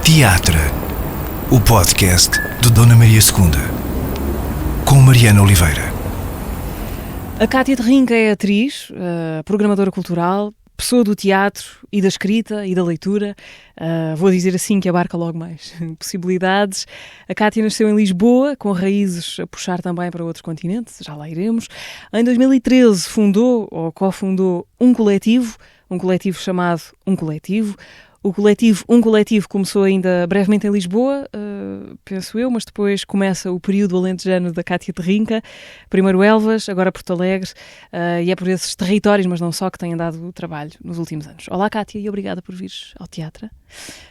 Teatro, o podcast de Dona Maria II, com Mariana Oliveira. A Cátia de Rinca é atriz, programadora cultural, pessoa do teatro e da escrita e da leitura. Vou dizer assim que abarca logo mais possibilidades. A Cátia nasceu em Lisboa, com raízes a puxar também para outros continentes, já lá iremos. Em 2013 fundou ou cofundou um coletivo chamado Um Coletivo. O coletivo Um Coletivo começou ainda brevemente em Lisboa, penso eu, mas depois começa o período alentejano da Cátia de Rinca, primeiro Elvas, agora Porto Alegre, e é por esses territórios, mas não só, que têm dado trabalho nos últimos anos. Olá, Cátia, e obrigada por vires ao teatro.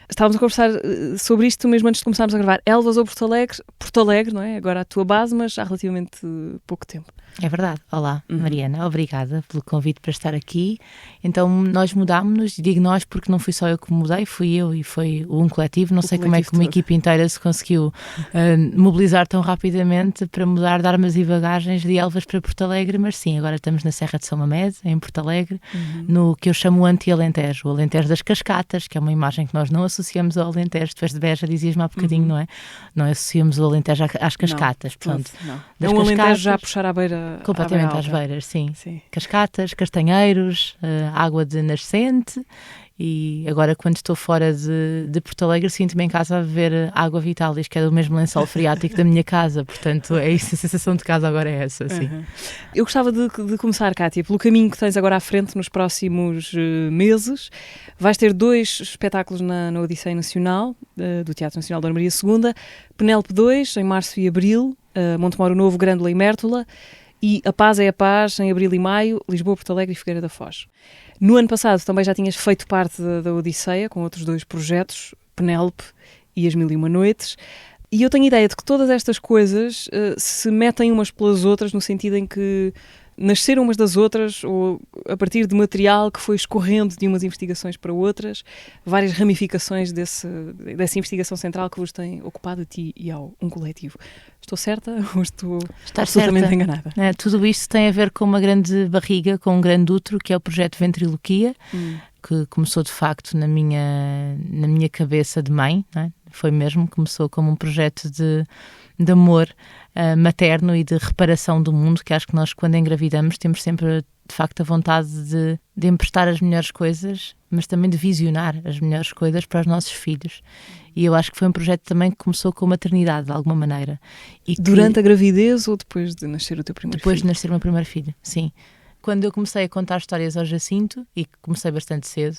Estávamos a conversar sobre isto mesmo antes de começarmos a gravar. Elvas ou Porto Alegre? Porto Alegre, não é? Agora a tua base, mas há relativamente pouco tempo. É verdade. Olá, Mariana, obrigada pelo convite para estar aqui. Então nós mudámos-nos, digo nós porque não fui só eu que mudei, fui eu e foi o Um Coletivo. Não sei como é que uma equipe inteira se conseguiu mobilizar tão rapidamente para mudar de armas e bagagens de Elvas para Porto Alegre, mas sim, agora estamos na Serra de São Mamede, em Porto Alegre, no que eu chamo o anti-Alentejo, o Alentejo das Cascatas, que é uma imagem que nós não associamos ao Alentejo. Tu és de Beja, dizias-me há bocadinho, não é? Não associamos o Alentejo às cascatas. Não, portanto, não. É um Alentejo já a puxar à beira. Completamente às beiras, sim. Cascatas, castanheiros, água de nascente. E agora, quando estou fora de Porto Alegre, sinto-me em casa a beber água Vitalis, que é do mesmo lençol freático da minha casa. Portanto, é isso, a sensação de casa agora é essa, sim. Eu gostava de começar, Cátia, pelo caminho que tens agora à frente nos próximos meses. Vais ter 2 espetáculos na Odisseia Nacional, do Teatro Nacional Dona Maria II, Penélope 2, em março e abril, Montemoro Novo, Grândola e Mértola, e A Paz é a Paz, em abril e maio, Lisboa, Porto Alegre e Figueira da Foz. No ano passado também já tinhas feito parte da Odisseia, com outros 2 projetos, Penélope e As Mil e Uma Noites, e eu tenho ideia de que todas estas coisas se metem umas pelas outras, no sentido em que nasceram umas das outras, ou a partir de material que foi escorrendo de umas investigações para outras, várias ramificações dessa investigação central que vos tem ocupado a ti e ao Um Coletivo. Estou certa ou estou absolutamente enganada? Tudo isto tem a ver com uma grande barriga, com um grande útero, que é o projeto Ventriloquia, que começou de facto na minha cabeça de mãe, não é? Foi mesmo, começou como um projeto de amor materno e de reparação do mundo, que acho que nós, quando engravidamos, temos sempre de facto a vontade de emprestar as melhores coisas, mas também de visionar as melhores coisas para os nossos filhos. E eu acho que foi um projeto também que começou com a maternidade, de alguma maneira. E durante a gravidez ou depois de nascer o teu primeiro filho? Depois de nascer o meu primeiro filho, sim. Quando eu comecei a contar histórias ao Jacinto, e comecei bastante cedo,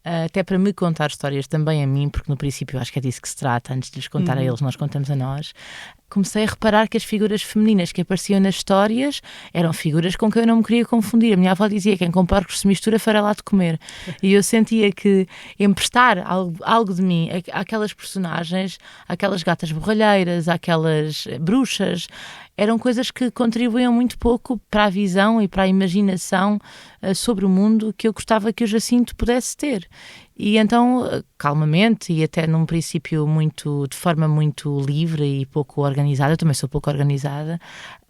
até para me contar histórias também a mim, porque no princípio acho que é disso que se trata, antes de lhes contar a eles, nós contamos a nós, comecei a reparar que as figuras femininas que apareciam nas histórias eram figuras com quem eu não me queria confundir. A minha avó dizia: quem com porcos se mistura fará lá de comer. E eu sentia que emprestar algo de mim àquelas personagens, àquelas gatas borralheiras, àquelas bruxas, eram coisas que contribuíam muito pouco para a visão e para a imaginação sobre o mundo que eu gostava que o Jacinto pudesse ter. E então, calmamente, e até num princípio de forma muito livre e pouco organizada, eu também sou pouco organizada,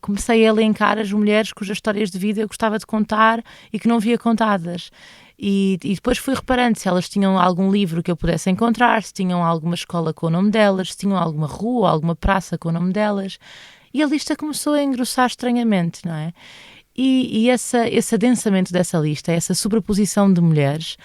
comecei a elencar as mulheres cujas histórias de vida eu gostava de contar e que não via contadas. E depois fui reparando se elas tinham algum livro que eu pudesse encontrar, se tinham alguma escola com o nome delas, se tinham alguma rua, alguma praça com o nome delas. E a lista começou a engrossar estranhamente, não é? E esse adensamento dessa lista, essa sobreposição de mulheres,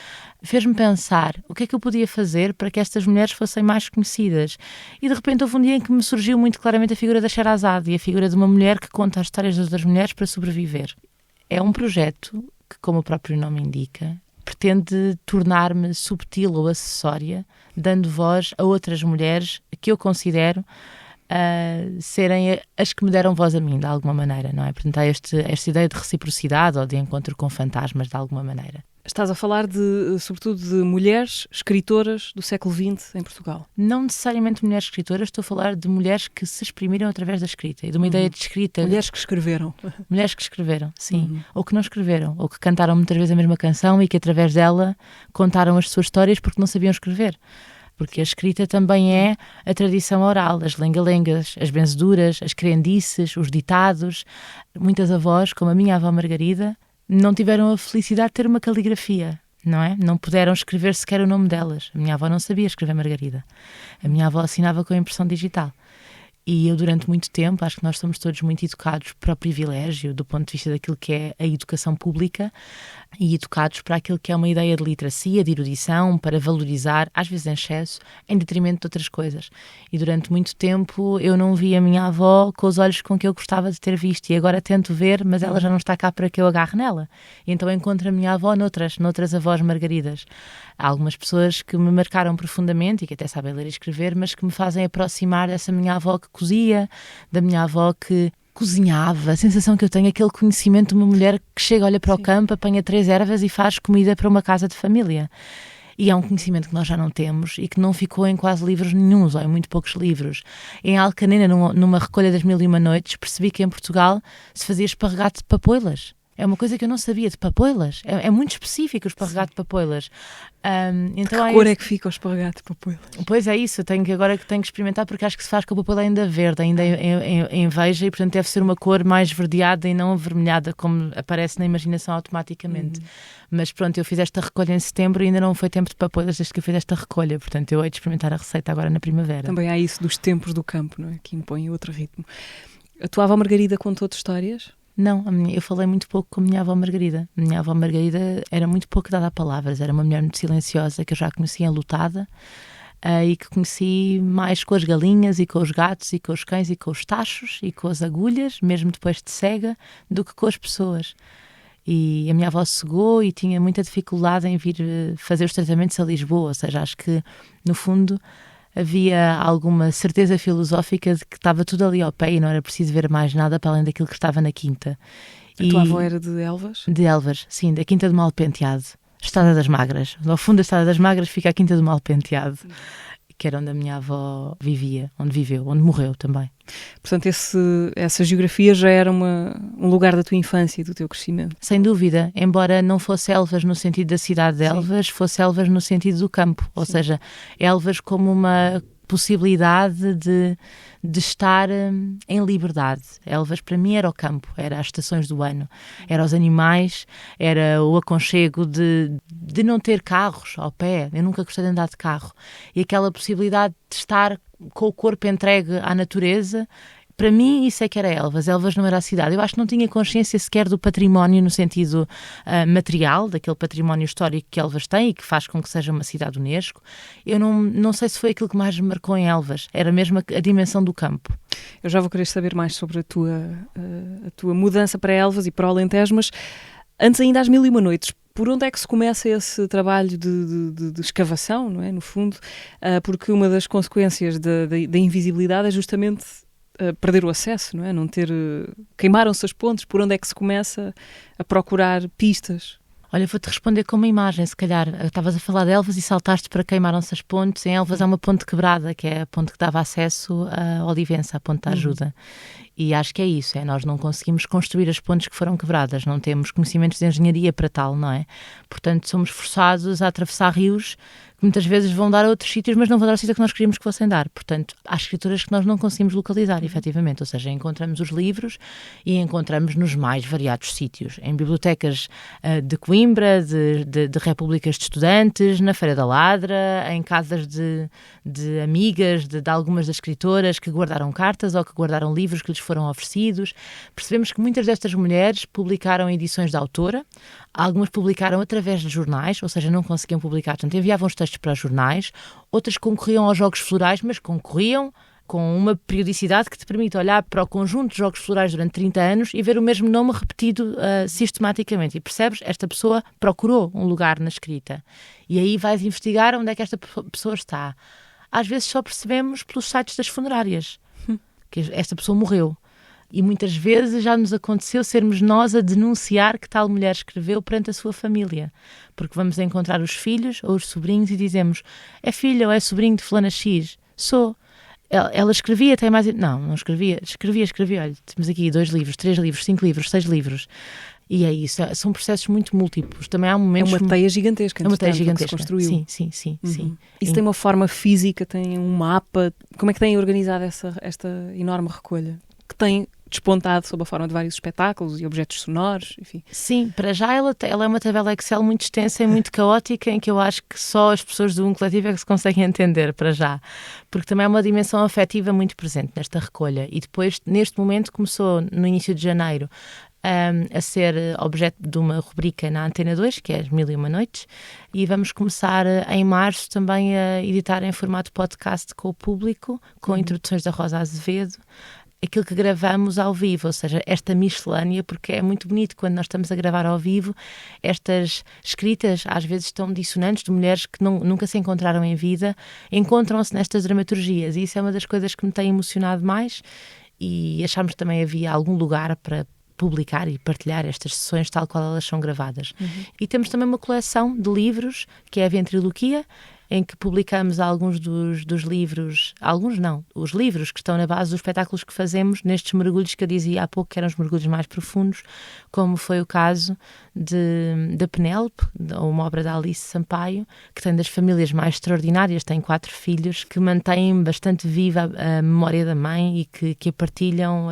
fez-me pensar o que é que eu podia fazer para que estas mulheres fossem mais conhecidas. E de repente houve um dia em que me surgiu muito claramente a figura da Sherazade e a figura de uma mulher que conta as histórias das outras mulheres para sobreviver. É um projeto que, como o próprio nome indica, pretende tornar-me subtil ou acessória, dando voz a outras mulheres que eu considero serem as que me deram voz a mim, de alguma maneira, não é? Portanto, há esta ideia de reciprocidade ou de encontro com fantasmas, de alguma maneira. Estás a falar sobretudo de mulheres escritoras do século XX em Portugal. Não necessariamente mulheres escritoras, estou a falar de mulheres que se exprimiram através da escrita e de uma ideia de escrita. Mulheres que escreveram. Mulheres que escreveram, sim. Ou que não escreveram, ou que cantaram muitas vezes a mesma canção e que através dela contaram as suas histórias porque não sabiam escrever. Porque a escrita também é a tradição oral, as lenga-lengas, as benzeduras, as crendices, os ditados. Muitas avós, como a minha avó Margarida, não tiveram a felicidade de ter uma caligrafia. não é? Não puderam escrever sequer o nome delas. A minha avó não sabia escrever Margarida. A minha avó assinava com a impressão digital. E eu, durante muito tempo, acho que nós somos todos muito educados para o privilégio, do ponto de vista daquilo que é a educação pública, e educados para aquilo que é uma ideia de literacia, de erudição, para valorizar, às vezes em excesso, em detrimento de outras coisas. E durante muito tempo eu não vi a minha avó com os olhos com que eu gostava de ter visto, e agora tento ver, mas ela já não está cá para que eu agarre nela. E então encontro a minha avó noutras avós Margaridas. Há algumas pessoas que me marcaram profundamente e que até sabem ler e escrever, mas que me fazem aproximar dessa minha avó que cozia, da minha avó que cozinhava. A sensação que eu tenho é aquele conhecimento de uma mulher que chega, olha para o campo, apanha 3 ervas e faz comida para uma casa de família. E é um conhecimento que nós já não temos e que não ficou em quase livros nenhuns, ou em muito poucos livros. Em Alcanena, numa recolha das 1001 Noites, percebi que em Portugal se fazia esparregado de papoilas. É uma coisa que eu não sabia, de papoilas. É muito específico o esparregado de papoilas. Então que cor é que fica o esparregado de papoilas? Pois é isso, agora que tenho que experimentar, porque acho que se faz com a papoila ainda verde, ainda em veja, e portanto deve ser uma cor mais verdeada e não avermelhada, como aparece na imaginação automaticamente. Mas pronto, eu fiz esta recolha em setembro e ainda não foi tempo de papoilas desde que eu fiz esta recolha, portanto eu hei de experimentar a receita agora na primavera. Também há isso dos tempos do campo, não é? Que impõe outro ritmo. A tua avó Margarida contou-te histórias? Não, eu falei muito pouco com a minha avó Margarida. A minha avó Margarida era muito pouco dada a palavras, era uma mulher muito silenciosa, que eu já conhecia enlutada, e que conheci mais com as galinhas e com os gatos e com os cães e com os tachos e com as agulhas, mesmo depois de cega, do que com as pessoas. E a minha avó cegou e tinha muita dificuldade em vir fazer os tratamentos a Lisboa, ou seja, acho que no fundo havia alguma certeza filosófica de que estava tudo ali ao pé e não era preciso ver mais nada para além daquilo que estava na quinta. A tua avó era de Elvas? De Elvas, sim, da Quinta do Malpenteado, Estrada das Magras. Ao fundo da Estrada das Magras fica a Quinta do Malpenteado, que era onde a minha avó vivia, onde viveu, onde morreu também. Portanto, essa geografia já era um lugar da tua infância e do teu crescimento? Sem dúvida, embora não fosse Elvas no sentido da cidade de Elvas, fosse Elvas no sentido do campo, ou seja, Elvas como uma possibilidade de estar em liberdade. Elvas para mim era o campo, era as estações do ano, era os animais, era o aconchego de não ter carros ao pé. Eu nunca gostei de andar de carro, e aquela possibilidade de estar com o corpo entregue à natureza. Para mim isso é que era Elvas. Elvas não era a cidade. Eu acho que não tinha consciência sequer do património no sentido material, daquele património histórico que Elvas tem e que faz com que seja uma cidade Unesco. Eu não sei se foi aquilo que mais me marcou em Elvas. Era mesmo a dimensão do campo. Eu já vou querer saber mais sobre a tua mudança para Elvas e para o Alentejo, mas antes ainda às 1001 Noites, por onde é que se começa esse trabalho de escavação, não é? No fundo, porque uma das consequências da invisibilidade é justamente perder o acesso, não é? Não ter... Queimaram-se as pontes, por onde é que se começa a procurar pistas? Olha, vou-te responder com uma imagem, se calhar. Estavas a falar de Elvas e saltaste para Queimaram-se as pontes. Em Elvas há uma ponte quebrada, que é a ponte que dava acesso a Olivença, a ponte da ajuda. E acho que é isso, nós não conseguimos construir as pontes que foram quebradas, não temos conhecimentos de engenharia para tal, não é? Portanto, somos forçados a atravessar rios que muitas vezes vão dar a outros sítios, mas não vão dar ao sítio que nós queríamos que fossem dar. Portanto, há escrituras que nós não conseguimos localizar, efetivamente. Ou seja, encontramos os livros e encontramos nos mais variados sítios. Em bibliotecas de Coimbra, de repúblicas de estudantes, na Feira da Ladra, em casas de amigas de algumas das escritoras que guardaram cartas ou que guardaram livros que lhes foram oferecidos. Percebemos que muitas destas mulheres publicaram edições da autora, algumas publicaram através de jornais, ou seja, não conseguiam publicar, portanto enviavam os textos para os jornais, outras concorriam aos Jogos Florais, mas concorriam com uma periodicidade que te permite olhar para o conjunto de Jogos Florais durante 30 anos e ver o mesmo nome repetido sistematicamente. E percebes? Esta pessoa procurou um lugar na escrita. E aí vais investigar onde é que esta pessoa está. Às vezes só percebemos pelos sites das funerárias que esta pessoa morreu. E muitas vezes já nos aconteceu sermos nós a denunciar que tal mulher escreveu perante a sua família. Porque vamos encontrar os filhos ou os sobrinhos e dizemos: é filha ou é sobrinho de fulana X? Sou. Ela escrevia, tem mais... Não escrevia. Escrevia. Olha, temos aqui 2 livros, 3 livros, 5 livros, 6 livros. E é isso. São processos muito múltiplos. Também há momentos... É uma teia gigantesca. É uma teia gigantesca. Que se construiu. Sim. Isso tem uma forma física, tem um mapa. Como é que têm organizado esta enorme recolha? Que tem despontado sob a forma de vários espetáculos e objetos sonoros, enfim. Sim, para já ela é uma tabela Excel muito extensa e muito caótica, em que eu acho que só as pessoas do coletivo é que se conseguem entender, para já. Porque também é uma dimensão afetiva muito presente nesta recolha. E depois, neste momento, começou no início de janeiro a ser objeto de uma rubrica na Antena 2, que é as 1001 Noites, e vamos começar em março também a editar em formato podcast com o público, com introduções da Rosa Azevedo, aquilo que gravamos ao vivo, ou seja, esta miscelânea, porque é muito bonito quando nós estamos a gravar ao vivo, estas escritas às vezes estão dissonantes, de mulheres que nunca se encontraram em vida, encontram-se nestas dramaturgias, e isso é uma das coisas que me tem emocionado mais, e achámos que também havia algum lugar para publicar e partilhar estas sessões tal qual elas são gravadas. E temos também uma coleção de livros, que é a Ventriloquia, em que publicamos alguns dos livros, alguns não, os livros que estão na base dos espetáculos que fazemos nestes mergulhos que eu dizia há pouco, que eram os mergulhos mais profundos, como foi o caso da Penélope, uma obra da Alice Sampaio, que tem das famílias mais extraordinárias, tem 4 filhos, que mantêm bastante viva a memória da mãe e que a partilham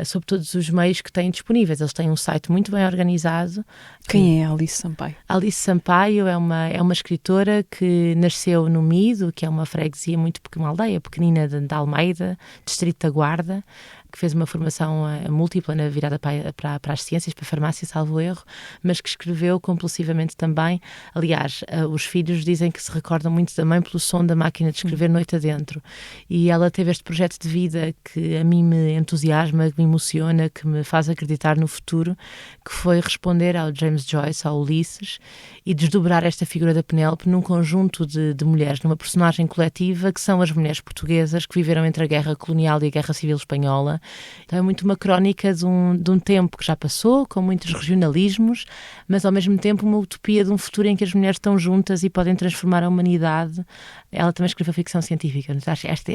sobre todos os meios que têm disponíveis. Eles têm um site muito bem organizado. Quem é a Alice Sampaio? Alice Sampaio é uma escritora que nasceu no Mido, que é uma freguesia uma aldeia pequenina de Almeida, distrito da Guarda, que fez uma formação múltipla na virada para as ciências, para a farmácia, salvo erro, mas que escreveu compulsivamente também. Aliás, os filhos dizem que se recordam muito da mãe pelo som da máquina de escrever noite adentro. E ela teve este projeto de vida que a mim me entusiasma, que me emociona, que me faz acreditar no futuro, que foi responder ao James Joyce, ao Ulisses, e desdobrar esta figura da Penélope num conjunto de mulheres, numa personagem coletiva que são as mulheres portuguesas que viveram entre a Guerra Colonial e a Guerra Civil Espanhola. Então é muito uma crónica de um tempo que já passou, com muitos regionalismos, mas ao mesmo tempo uma utopia de um futuro em que as mulheres estão juntas e podem transformar a humanidade. Ela também escreveu ficção científica.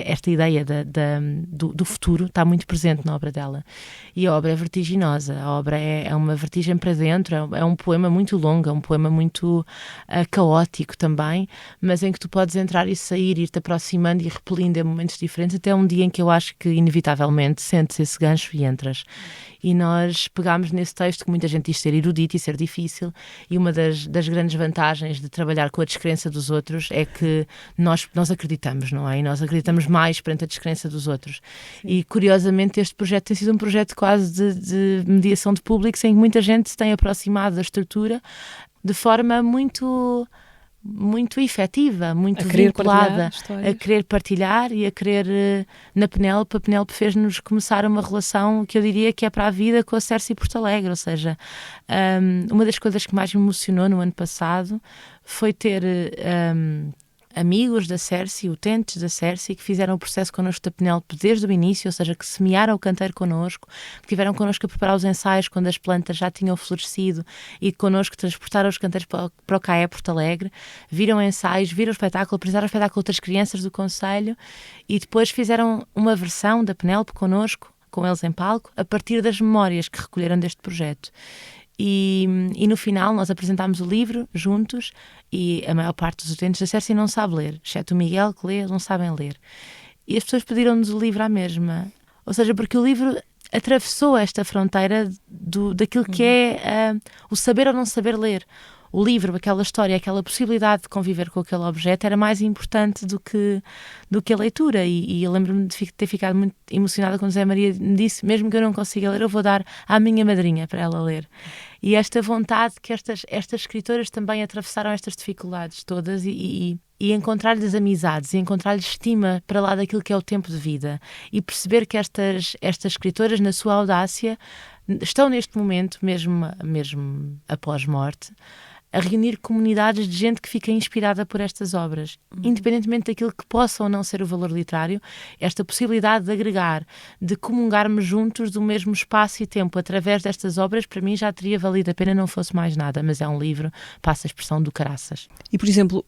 Esta ideia do futuro está muito presente na obra dela. E a obra é vertiginosa, a obra é uma vertigem para dentro, é um poema muito longo, é um poema muito caótico também, mas em que tu podes entrar e sair, ir-te aproximando e repelindo em momentos diferentes, até um dia em que eu acho que inevitavelmente sentes esse gancho e entras. E nós pegámos nesse texto, que muita gente diz ser erudito e ser difícil, e uma das grandes vantagens de trabalhar com a descrença dos outros é que nós acreditamos, não é? E nós acreditamos mais perante a descrença dos outros. Sim. E curiosamente este projeto tem sido um projeto quase de mediação de públicos, em que muita gente se tem aproximado da estrutura de forma muito efetiva, muito vinculada, a querer partilhar e a querer, na Penélope, a Penélope fez-nos começar uma relação que eu diria que é para a vida com a Cércia Porto Alegre, ou seja, uma das coisas que mais me emocionou no ano passado foi ter amigos da Cércia, utentes da Cércia, que fizeram o processo connosco da Penélope desde o início, ou seja, que semearam o canteiro connosco, que tiveram connosco a preparar os ensaios quando as plantas já tinham florescido e connosco transportaram os canteiros para o CAE Porto Alegre, viram ensaios, viram o espetáculo, apresentaram o espetáculo a outras crianças do concelho e depois fizeram uma versão da Penélope connosco, com eles em palco, a partir das memórias que recolheram deste projeto. E no final nós apresentámos o livro juntos e a maior parte dos utentes da Cércia não sabe ler, exceto o Miguel que lê, eles não sabem ler. E as pessoas pediram-nos o livro à mesma. Ou seja, porque o livro atravessou esta fronteira daquilo que é o saber ou não saber ler. O livro, aquela história, aquela possibilidade de conviver com aquele objeto era mais importante do que a leitura. E eu lembro-me de ter ficado muito emocionada quando Zé Maria me disse, mesmo que eu não consiga ler, eu vou dar à minha madrinha para ela ler. E esta vontade que estas escritoras também atravessaram estas dificuldades todas e encontrar-lhes amizades, e encontrar-lhes estima para lá daquilo que é o tempo de vida. E perceber que estas escritoras, na sua audácia, estão neste momento, mesmo após morte, a reunir comunidades de gente que fica inspirada por estas obras, independentemente daquilo que possa ou não ser o valor literário, esta possibilidade de agregar, de comungarmos juntos do mesmo espaço e tempo através destas obras, para mim já teria valido a pena não fosse mais nada, mas é um livro, passa a expressão do caraças. E, por exemplo,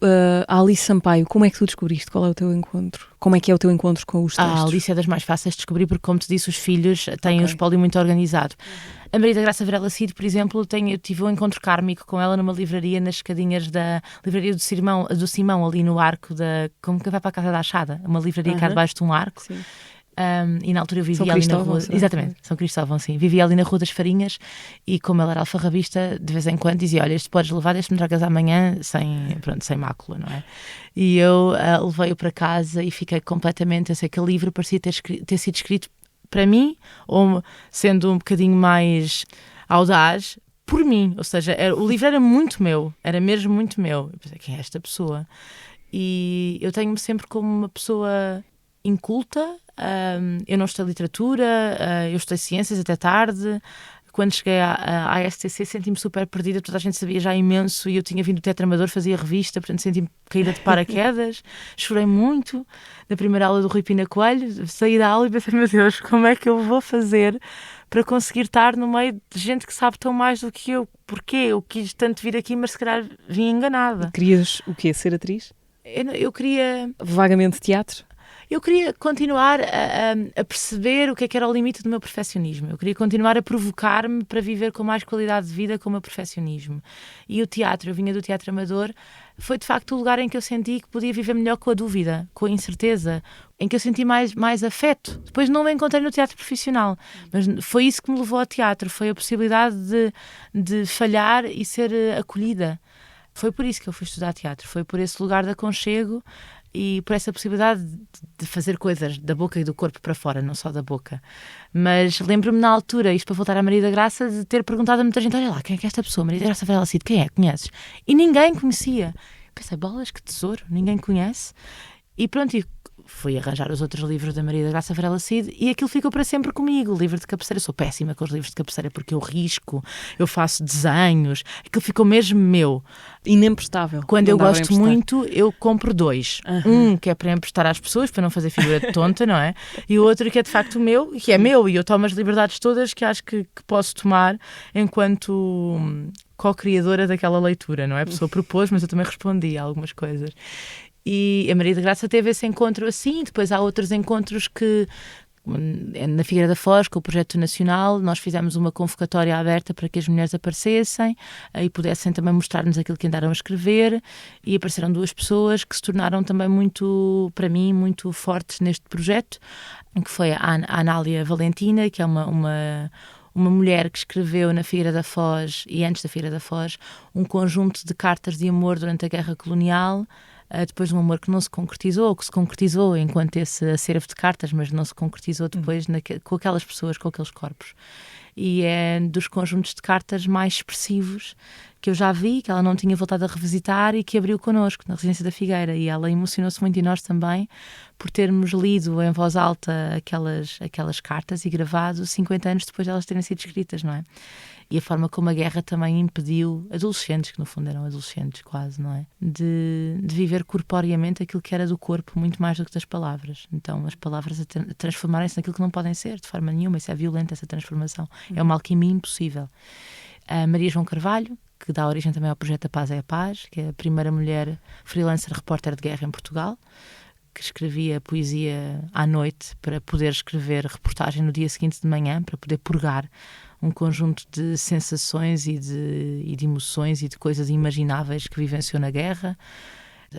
a Alice Sampaio, como é que tu descobriste? Qual é o teu encontro? Como é que é o teu encontro com os textos? A Alice é das mais fáceis de descobrir porque, como te disse, os filhos têm um espólio muito organizado. A Maria da Graça Varela Cid, por exemplo, eu tive um encontro kármico com ela numa livraria nas escadinhas da livraria do Simão, ali no arco como que vai para a Casa da Achada, uma livraria cá debaixo de um arco. Sim. E na altura eu São vivia ali na Cristóvão, rua. será? Exatamente, São Cristóvão, sim. Vivia ali na Rua das Farinhas e, como ele era alfarrabista, de vez em quando dizia: olha, este podes levar, este me tragas amanhã sem mácula, não é? E eu levei-o para casa e fiquei completamente. Eu sei que o livro parecia ter sido escrito para mim, ou sendo um bocadinho mais audaz, por mim. Ou seja, o livro era muito meu, era mesmo muito meu. Eu pensei: quem é esta pessoa? E eu tenho-me sempre como uma pessoa inculta. Eu não estudei literatura, eu estudei ciências até tarde. Quando cheguei à STC senti-me super perdida, toda a gente sabia já imenso e eu tinha vindo do Teatro Amador, fazia revista, portanto senti-me caída de paraquedas. Chorei muito na primeira aula do Rui Pina Coelho, saí da aula e pensei: meu Deus, como é que eu vou fazer para conseguir estar no meio de gente que sabe tão mais do que eu? Porquê? Eu quis tanto vir aqui, mas se calhar vim enganada. Querias o quê? Ser atriz? Eu queria... Vagamente teatro? Eu queria continuar a perceber o que era o limite do meu perfeccionismo. Eu queria continuar a provocar-me para viver com mais qualidade de vida com o meu perfeccionismo. E o teatro, eu vinha do Teatro Amador, foi de facto o lugar em que eu senti que podia viver melhor com a dúvida, com a incerteza, em que eu senti mais afeto. Depois não me encontrei no teatro profissional, mas foi isso que me levou ao teatro, foi a possibilidade de falhar e ser acolhida. Foi por isso que eu fui estudar teatro, foi por esse lugar de aconchego e por essa possibilidade de fazer coisas da boca e do corpo para fora, não só da boca. Mas lembro-me na altura, isto para voltar à Maria da Graça, de ter perguntado a muita gente: olha lá, quem é que é esta pessoa? Maria da Graça Varela Cid, quem é? Conheces? E ninguém conhecia. Pensei: bolas, que tesouro, ninguém conhece. E pronto, fui arranjar os outros livros da Maria da Graça Varela Cid e aquilo ficou para sempre comigo. O livro de cabeceira, sou péssima com os livros de cabeceira porque eu risco, eu faço desenhos, aquilo ficou mesmo meu. Inemprestável. Quando Não eu dava gosto para emprestar. muito, eu compro 2. Um que é para emprestar às pessoas, para não fazer figura de tonta, não é? E o outro que é de facto meu, que é meu, e eu tomo as liberdades todas que acho que posso tomar enquanto co-criadora daquela leitura, não é? A pessoa propôs, mas eu também respondi a algumas coisas. E a Maria da Graça teve esse encontro assim, depois há outros encontros que, na Figueira da Foz, com o Projeto Nacional, nós fizemos uma convocatória aberta para que as mulheres aparecessem e pudessem também mostrar-nos aquilo que andaram a escrever, e apareceram 2 pessoas que se tornaram também muito, para mim, muito fortes neste projeto, que foi a Anália Valentina, que é uma mulher que escreveu na Figueira da Foz e antes da Figueira da Foz um conjunto de cartas de amor durante a Guerra Colonial, depois de um amor que não se concretizou, ou que se concretizou enquanto esse acervo de cartas, mas não se concretizou depois com aquelas pessoas, com aqueles corpos. E é dos conjuntos de cartas mais expressivos que eu já vi, que ela não tinha voltado a revisitar e que abriu connosco na Residência da Figueira. E ela emocionou-se muito, e nós também, por termos lido em voz alta aquelas cartas e gravado 50 anos depois de elas terem sido escritas, não é? E a forma como a guerra também impediu adolescentes, que no fundo eram adolescentes quase, não é? De viver corporeamente aquilo que era do corpo, muito mais do que das palavras. Então as palavras a transformarem-se naquilo que não podem ser, de forma nenhuma. Isso é violento, essa transformação. É uma alquimia impossível. A Maria João Carvalho, que dá origem também ao projeto A Paz é a Paz, que é a primeira mulher freelancer repórter de guerra em Portugal, que escrevia poesia à noite para poder escrever reportagem no dia seguinte de manhã, para poder purgar um conjunto de sensações e de emoções e de coisas imagináveis que vivenciou na guerra.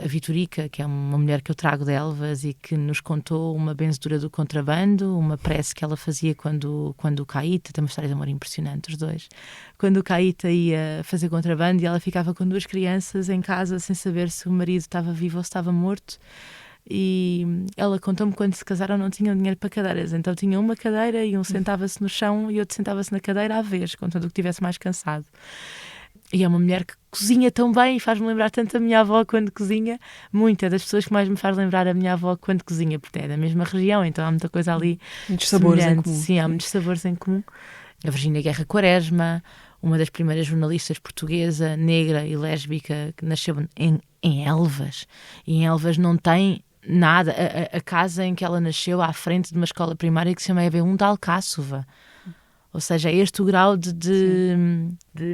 A Vitorica, que é uma mulher que eu trago de Elvas e que nos contou uma benzedura do contrabando, uma prece que ela fazia quando o Caíta, tem uma história de amor impressionante, os dois, quando o Caíta ia fazer contrabando e ela ficava com 2 crianças em casa sem saber se o marido estava vivo ou se estava morto. E ela contou-me que quando se casaram não tinham dinheiro para cadeiras, então tinha uma cadeira e um sentava-se no chão e outro sentava-se na cadeira à vez, contanto que estivesse mais cansado. E é uma mulher que cozinha tão bem e faz-me lembrar tanto a minha avó quando cozinha. Muita das pessoas que mais me faz lembrar a minha avó quando cozinha, porque é da mesma região, então há muita coisa ali. Muitos sabores em comum. Sim, há muitos sabores em comum. A Virgínia Guerra Quaresma, uma das primeiras jornalistas portuguesa, negra e lésbica, que nasceu em Elvas. E em Elvas não tem nada. A casa em que ela nasceu, à frente de uma escola primária que se chama EB1 de Alcáçova. Ou seja, é este o grau de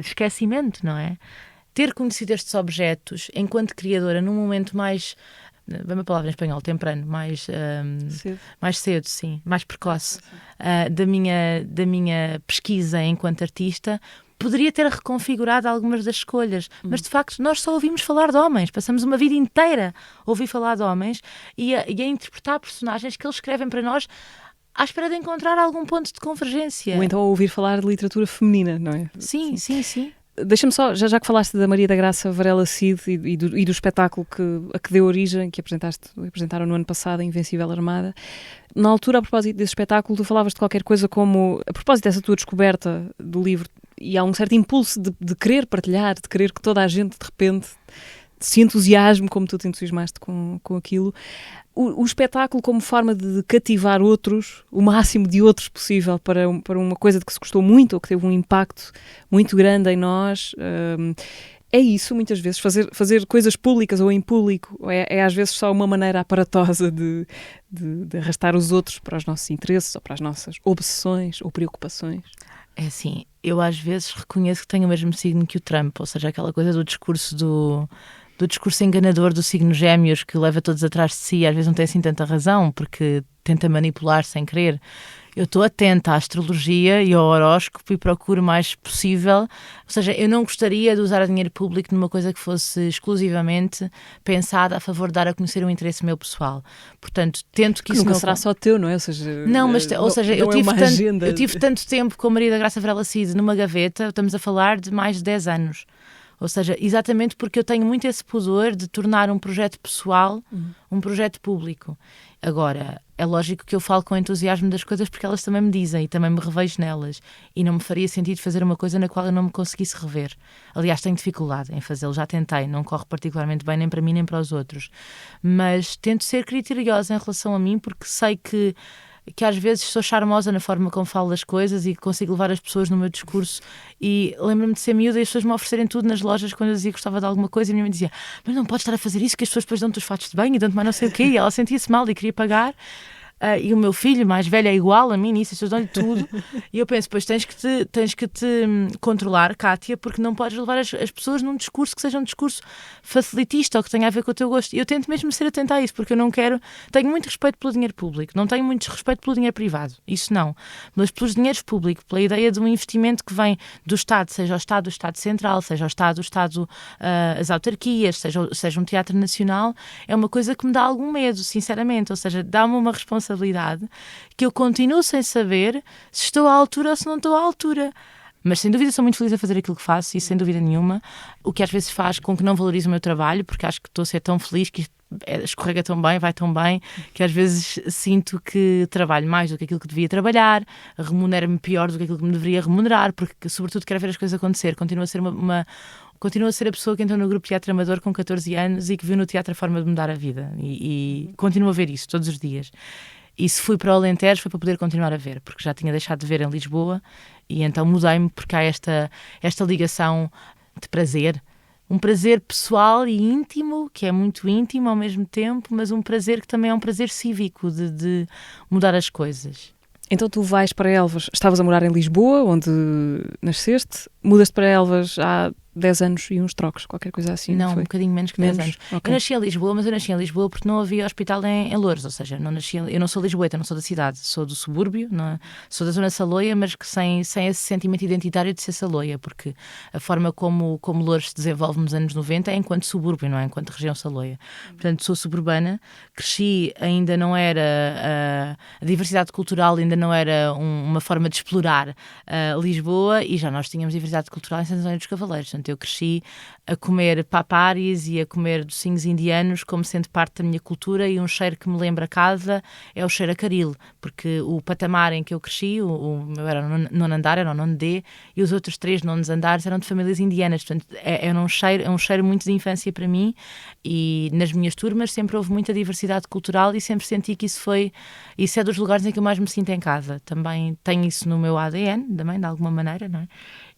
esquecimento, não é? Ter conhecido estes objetos enquanto criadora num momento mais, vem uma palavra em espanhol, temprano, mais cedo, sim, mais precoce, da minha pesquisa enquanto artista, poderia ter reconfigurado algumas das escolhas, mas de facto nós só ouvimos falar de homens, passamos uma vida inteira a ouvir falar de homens e a interpretar personagens que eles escrevem para nós à espera de encontrar algum ponto de convergência. Ou então a ouvir falar de literatura feminina, não é? Sim. Deixa-me só, já que falaste da Maria da Graça Varela Cid e do espetáculo a que deu origem, que apresentaram no ano passado, a Invencível Armada, na altura, a propósito desse espetáculo, tu falavas de qualquer coisa como, a propósito dessa tua descoberta do livro, e há um certo impulso de querer partilhar, de querer que toda a gente, de repente, se entusiasme como tu te entusiasmaste com aquilo. O espetáculo como forma de cativar outros, o máximo de outros possível para uma coisa de que se gostou muito ou que teve um impacto muito grande em nós. É isso, muitas vezes, fazer coisas públicas ou em público é às vezes só uma maneira aparatosa de arrastar os outros para os nossos interesses ou para as nossas obsessões ou preocupações. É assim, eu às vezes reconheço que tenho o mesmo signo que o Trump, ou seja, aquela coisa do discurso do discurso enganador do signo Gêmeos que leva todos atrás de si e às vezes não tem assim tanta razão porque tenta manipular sem querer. Eu estou atenta à astrologia e ao horóscopo e procuro o mais possível. Ou seja, eu não gostaria de usar dinheiro público numa coisa que fosse exclusivamente pensada a favor de dar a conhecer um interesse meu pessoal. Portanto, tento que isso nunca não será só teu, não é? Ou seja, eu tive tanto tempo com a Maria da Graça Varela Cid numa gaveta, estamos a falar de mais de 10 anos. Ou seja, exatamente porque eu tenho muito esse pudor de tornar um projeto pessoal um projeto público. Agora, é lógico que eu falo com entusiasmo das coisas porque elas também me dizem e também me revejo nelas. E não me faria sentido fazer uma coisa na qual eu não me conseguisse rever. Aliás, tenho dificuldade em fazê-lo, já tentei, não corre particularmente bem nem para mim nem para os outros. Mas tento ser criteriosa em relação a mim porque sei que às vezes sou charmosa na forma como falo das coisas e consigo levar as pessoas no meu discurso e lembro-me de ser miúda e as pessoas me oferecerem tudo nas lojas quando eu dizia que gostava de alguma coisa e a minha mãe dizia, mas não podes estar a fazer isso que as pessoas depois dão-te os fatos de banho e dão-te mais não sei o quê e ela sentia-se mal e queria pagar. E o meu filho mais velho é igual a mim nisso, as pessoas dão-lhe tudo e eu penso, pois tens que te controlar, Kátia, porque não podes levar as pessoas num discurso que seja um discurso facilitista ou que tenha a ver com o teu gosto. E eu tento mesmo ser atenta a isso, porque eu não quero, tenho muito respeito pelo dinheiro público, não tenho muito respeito pelo dinheiro privado, isso não, mas pelos dinheiros públicos, pela ideia de um investimento que vem do Estado, seja o Estado Central, seja o Estado as autarquias, seja um teatro nacional, é uma coisa que me dá algum medo, sinceramente, ou seja, dá-me uma responsabilidade que eu continuo sem saber se estou à altura ou se não estou à altura. Mas sem dúvida sou muito feliz a fazer aquilo que faço e sem dúvida nenhuma, o que às vezes faz com que não valorize o meu trabalho, porque acho que estou a ser tão feliz que escorrega tão bem, vai tão bem, que às vezes sinto que trabalho mais do que aquilo que devia trabalhar, remunero-me pior do que aquilo que me deveria remunerar, porque sobretudo quero ver as coisas acontecer, continuo a ser a pessoa que entrou no grupo de teatro amador com 14 anos e que viu no teatro a forma de mudar a vida e continuo a ver isso todos os dias. E se fui para o Alentejo foi para poder continuar a ver, porque já tinha deixado de ver em Lisboa e então mudei-me porque há esta ligação de prazer, um prazer pessoal e íntimo, que é muito íntimo ao mesmo tempo, mas um prazer que também é um prazer cívico de mudar as coisas. Então tu vais para Elvas, estavas a morar em Lisboa, onde nasceste, mudas-te para Elvas há 10 anos e uns trocos, qualquer coisa assim. Não, foi? um bocadinho menos que 10 anos. Okay. Eu nasci em Lisboa, mas eu nasci em Lisboa porque não havia hospital em Loures, ou seja, eu não sou lisboeta, não sou da cidade, sou do subúrbio, sou da zona de Saloia, mas que sem esse sentimento identitário de ser Saloia, porque a forma como Loures se desenvolve nos anos 90 é enquanto subúrbio, não é enquanto região Saloia. Portanto, sou suburbana, cresci, ainda não era a diversidade cultural, ainda não era uma forma de explorar Lisboa e já nós tínhamos diversidade cultural em Santa Zónia dos Cavaleiros. Portanto, eu cresci a comer paparis e a comer docinhos indianos como sendo parte da minha cultura e um cheiro que me lembra casa é o cheiro a caril, porque o patamar em que eu cresci, o meu era o nono andar, era o nono D e os outros 3 nonos andares eram de famílias indianas, portanto é um cheiro muito de infância para mim e nas minhas turmas sempre houve muita diversidade cultural e sempre senti que isso é dos lugares em que eu mais me sinto em casa, também tenho isso no meu ADN, também de alguma maneira, não é?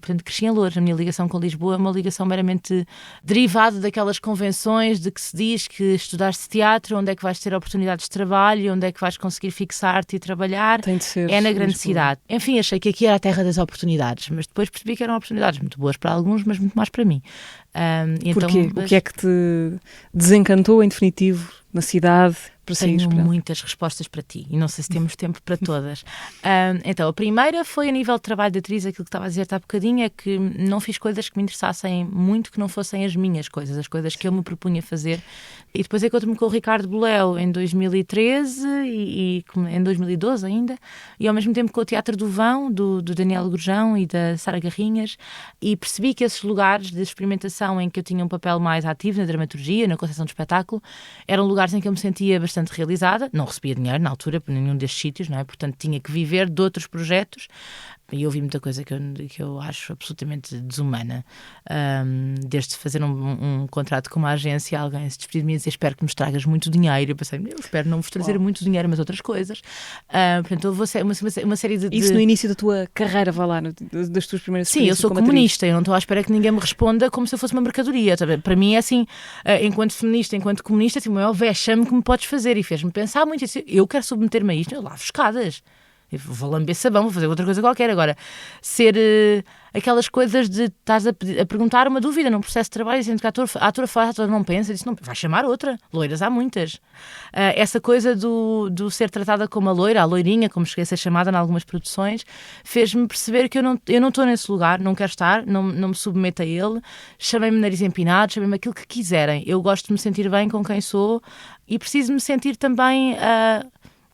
Portanto, cresci em Loures. A minha ligação com Lisboa é uma ligação meramente derivada daquelas convenções de que se diz que estudaste teatro, onde é que vais ter oportunidades de trabalho, onde é que vais conseguir fixar-te e trabalhar. Tem de ser. É na grande cidade. Enfim, achei que aqui era a terra das oportunidades, mas depois percebi que eram oportunidades muito boas para alguns, mas muito mais para mim. Porquê? O que é que te desencantou, em definitivo, na cidade, para sair Tenho esperando? muitas respostas para ti e não sei se temos tempo para todas. Então, a primeira foi a nível de trabalho de atriz, aquilo que estava a dizer há bocadinho, é que não fiz coisas que me interessassem muito, que não fossem as minhas coisas, as coisas que eu me propunha fazer. E depois encontro-me com o Ricardo Boleo em 2013 e em 2012 ainda, e ao mesmo tempo com o Teatro do Vão, do Daniel Gurjão e da Sara Garrinhas, e percebi que esses lugares de experimentação em que eu tinha um papel mais ativo na dramaturgia, na concepção do espetáculo, eram lugares em que eu me sentia bastante realizada. Não recebia dinheiro na altura por nenhum destes sítios, não é? Portanto, tinha que viver de outros projetos. E ouvi muita coisa que eu acho absolutamente desumana. Desde fazer um contrato com uma agência, alguém se despedir de mim e dizer: espero que me tragas muito dinheiro. Eu pensei: eu espero não vos trazer muito dinheiro, mas outras coisas. Portanto, houve uma série de... Isso no início da tua carreira, vá lá, das tuas primeiras Sim, eu experiências sou como atriz. comunista, eu não estou à espera que ninguém me responda como se eu fosse uma mercadoria. Tá bem? Para mim é assim, enquanto feminista, enquanto comunista, assim, o maior vexame que me podes fazer, e fez-me pensar muito. Eu quero submeter-me a isto, eu lavo escadas. Eu vou lamber sabão, vou fazer outra coisa qualquer. Agora, ser aquelas coisas de estás a perguntar uma dúvida num processo de trabalho, dizendo que a atora faz, a atora não pensa, disse: não, vai chamar outra. Loiras há muitas. Essa coisa do ser tratada como a loira, a loirinha, como cheguei a ser chamada em algumas produções, fez-me perceber que eu não estou nesse lugar, não quero estar, não me submeto a ele. Chamem-me nariz empinado, chamem-me aquilo que quiserem. Eu gosto de me sentir bem com quem sou e preciso me sentir também...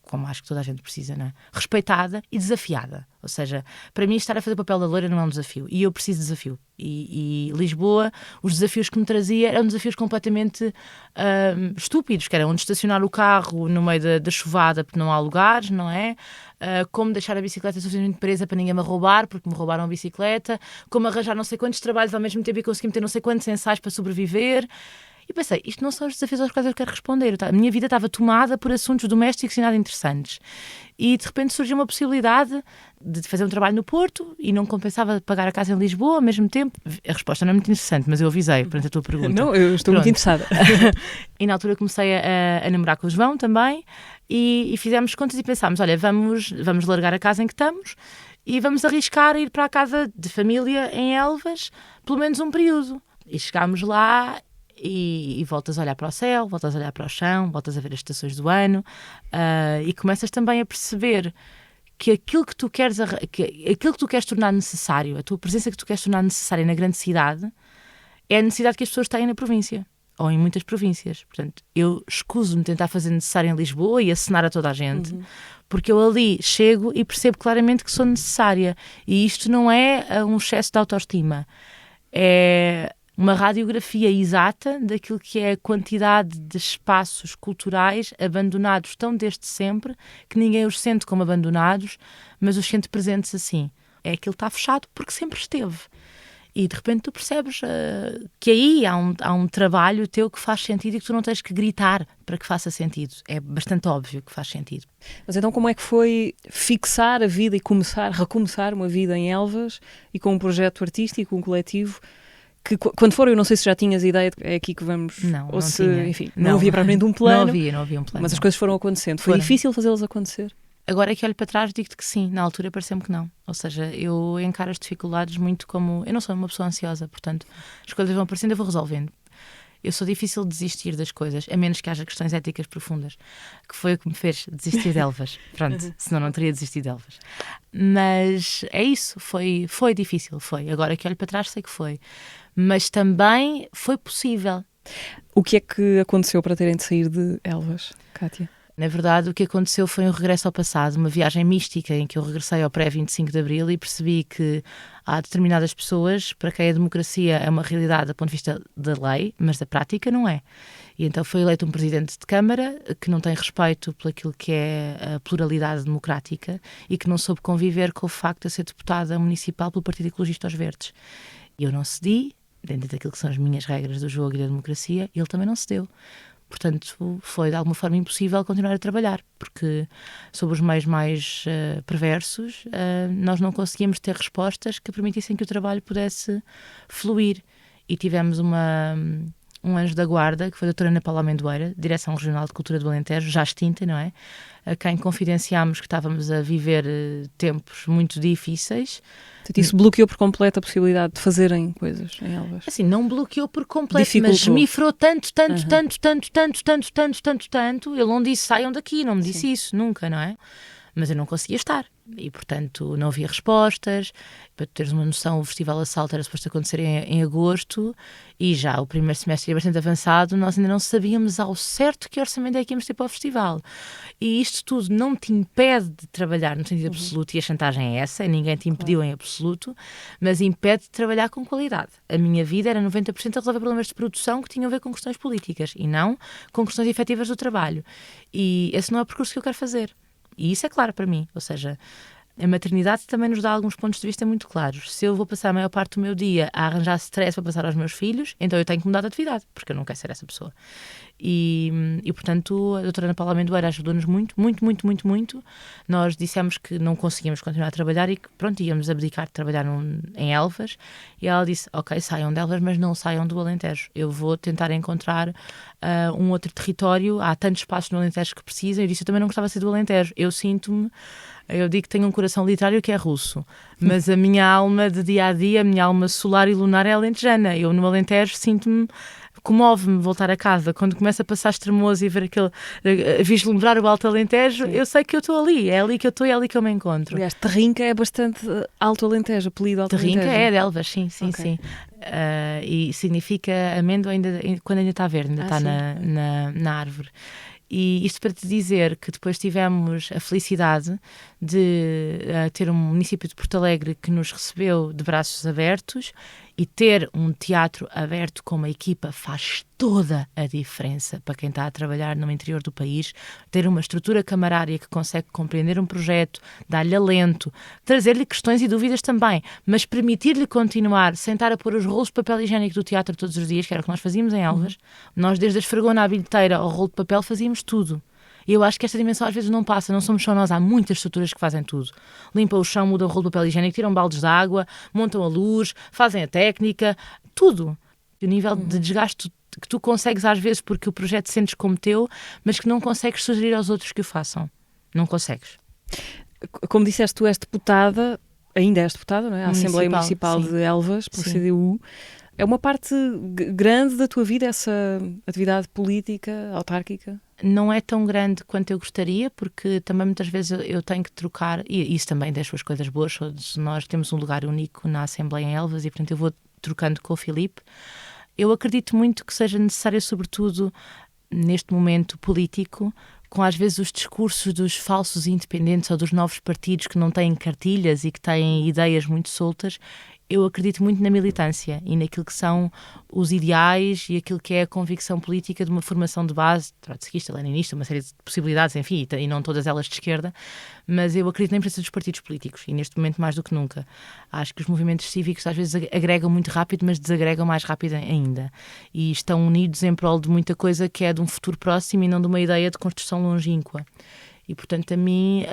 como acho que toda a gente precisa, não é? Respeitada e desafiada. Ou seja, para mim estar a fazer o papel da loira não é um desafio. E eu preciso de desafio. E Lisboa, os desafios que me trazia eram desafios completamente estúpidos, que era onde estacionar o carro no meio da chuvada porque não há lugares, não é? Como deixar a bicicleta suficientemente presa para ninguém me roubar, porque me roubaram a bicicleta, como arranjar não sei quantos trabalhos ao mesmo tempo e conseguir meter não sei quantos ensaios para sobreviver. E pensei, isto não são os desafios aos quais eu quero responder. A minha vida estava tomada por assuntos domésticos e nada interessantes. E de repente surgiu uma possibilidade de fazer um trabalho no Porto e não compensava pagar a casa em Lisboa ao mesmo tempo. A resposta não é muito interessante, mas eu avisei perante a tua pergunta. Não, eu estou muito interessada. E na altura comecei a namorar com o João também e fizemos contas e pensámos, olha, vamos largar a casa em que estamos e vamos arriscar a ir para a casa de família em Elvas pelo menos um período. E chegámos lá... E voltas a olhar para o céu, voltas a olhar para o chão, voltas a ver as estações do ano e começas também a perceber que aquilo que tu queres tornar necessário, a tua presença que tu queres tornar necessária na grande cidade, é a necessidade que as pessoas têm na província, ou em muitas províncias. Portanto, eu escuso-me tentar fazer necessário em Lisboa e acenar a toda a gente, porque eu ali chego e percebo claramente que sou necessária. E isto não é um excesso de autoestima, é... uma radiografia exata daquilo que é a quantidade de espaços culturais abandonados tão desde sempre que ninguém os sente como abandonados, mas os sente presentes assim. É aquilo que está fechado porque sempre esteve. E de repente tu percebes que aí há um trabalho teu que faz sentido e que tu não tens que gritar para que faça sentido. É bastante óbvio que faz sentido. Mas então como é que foi fixar a vida e recomeçar uma vida em Elvas e com um projeto artístico, um coletivo... que quando for, eu não sei se já tinhas ideia de é aqui que vamos... Não, ou não se, tinha. enfim, não havia propriamente um plano. Não havia um plano. Mas as coisas foram acontecendo. Foi difícil fazê-las acontecer? Agora que olho para trás digo-te que sim, na altura pareceu-me que não. Ou seja, eu encaro as dificuldades muito como... Eu não sou uma pessoa ansiosa, portanto, as coisas vão aparecendo e eu vou resolvendo. Eu sou difícil de desistir das coisas, a menos que haja questões éticas profundas, que foi o que me fez desistir de Elvas. Pronto, senão não teria desistido de Elvas. Mas é isso, foi difícil, foi. Agora que olho para trás sei que foi. Mas também foi possível. O que é que aconteceu para terem de sair de Elvas, Cátia? Na verdade, o que aconteceu foi um regresso ao passado, uma viagem mística em que eu regressei ao pré-25 de Abril e percebi que há determinadas pessoas para quem a democracia é uma realidade do ponto de vista da lei, mas da prática não é. E então foi eleito um presidente de Câmara que não tem respeito por aquilo que é a pluralidade democrática e que não soube conviver com o facto de ser deputada municipal pelo Partido Ecologista aos Verdes. E eu não cedi, dentro daquilo que são as minhas regras do jogo e da democracia, e ele também não cedeu. Portanto, foi de alguma forma impossível continuar a trabalhar, porque sob os meios mais perversos nós não conseguíamos ter respostas que permitissem que o trabalho pudesse fluir. E tivemos uma um anjo da guarda, que foi a doutora Ana Paula Amendoeira, Direção Regional de Cultura do Alentejo, já extinta, não é? A quem confidenciámos que estávamos a viver tempos muito difíceis. Portanto, isso bloqueou por completo a possibilidade de fazerem coisas em Elvas? Assim, não bloqueou por completo, Dificultou. mas esmifrou tanto. Ele não disse saiam daqui, não me disse isso, nunca, não é? Mas eu não conseguia estar e, portanto, não havia respostas. Para tu teres uma noção, o Festival Assalto era suposto acontecer em agosto e já o primeiro semestre é bastante avançado, nós ainda não sabíamos ao certo que orçamento é que íamos ter para o festival. E isto tudo não te impede de trabalhar no sentido absoluto, e a chantagem é essa, ninguém te impediu em absoluto, mas impede de trabalhar com qualidade. A minha vida era 90% a resolver problemas de produção que tinham a ver com questões políticas e não com questões efetivas do trabalho. E esse não é o percurso que eu quero fazer. E isso é claro para mim, ou seja, a maternidade também nos dá alguns pontos de vista muito claros. Se eu vou passar a maior parte do meu dia a arranjar stress para passar aos meus filhos, então eu tenho que mudar de atividade, porque eu não quero ser essa pessoa. E portanto, a doutora Ana Paula Amendoeira ajudou-nos muito. Nós dissemos que não conseguíamos continuar a trabalhar e que, pronto, íamos abdicar de trabalhar em Elvas. E ela disse, ok, saiam de Elvas, mas não saiam do Alentejo. Eu vou tentar encontrar um outro território. Há tantos espaços no Alentejo que precisam. Eu disse, eu também não gostava de ser do Alentejo. Eu digo que tenho um coração literário que é russo, mas a minha alma de dia-a-dia, a minha alma solar e lunar é alentejana. Eu no Alentejo comove-me voltar a casa. Quando começa a passar extremoso e ver a vislumbrar o Alto Alentejo, eu sei que eu estou ali, é ali que eu estou e é ali que eu me encontro. Aliás, Terrinca é bastante Alto Alentejo, apelido Alto Alentejo. Terrinca é de Elvas, sim. E significa amêndoa quando ainda está verde, ainda está na árvore. E isto para te dizer que depois tivemos a felicidade de ter um município de Porto Alegre que nos recebeu de braços abertos, e ter um teatro aberto com uma equipa faz toda a diferença para quem está a trabalhar no interior do país. Ter uma estrutura camarária que consegue compreender um projeto, dar-lhe alento, trazer-lhe questões e dúvidas também, mas permitir-lhe continuar sem estar a pôr os rolos de papel higiênico do teatro todos os dias, que era o que nós fazíamos em Elvas. Nós, desde a esfregona à bilheteira ao rolo de papel, fazíamos tudo. E eu acho que esta dimensão às vezes não passa, não somos só nós, há muitas estruturas que fazem tudo. Limpam o chão, mudam o rolo de papel higiênico, tiram baldes de água, montam a luz, fazem a técnica, tudo. O nível de desgaste que tu consegues às vezes porque o projeto sentes como teu, mas que não consegues sugerir aos outros que o façam. Não consegues. Como disseste, tu és deputada, ainda és deputada, não é? A Assembleia Municipal de Elvas, pelo CDU. É uma parte grande da tua vida essa atividade política, autárquica? Não é tão grande quanto eu gostaria, porque também muitas vezes eu tenho que trocar, e isso também das suas coisas boas, nós temos um lugar único na Assembleia em Elvas e, portanto, eu vou trocando com o Filipe. Eu acredito muito que seja necessário, sobretudo neste momento político, com às vezes os discursos dos falsos independentes ou dos novos partidos que não têm cartilhas e que têm ideias muito soltas. Eu acredito muito na militância e naquilo que são os ideais e aquilo que é a convicção política de uma formação de base, trotskista, leninista, uma série de possibilidades, enfim, e não todas elas de esquerda, mas eu acredito na importância dos partidos políticos e neste momento mais do que nunca. Acho que os movimentos cívicos às vezes agregam muito rápido, mas desagregam mais rápido ainda. E estão unidos em prol de muita coisa que é de um futuro próximo e não de uma ideia de construção longínqua. E, portanto, a mim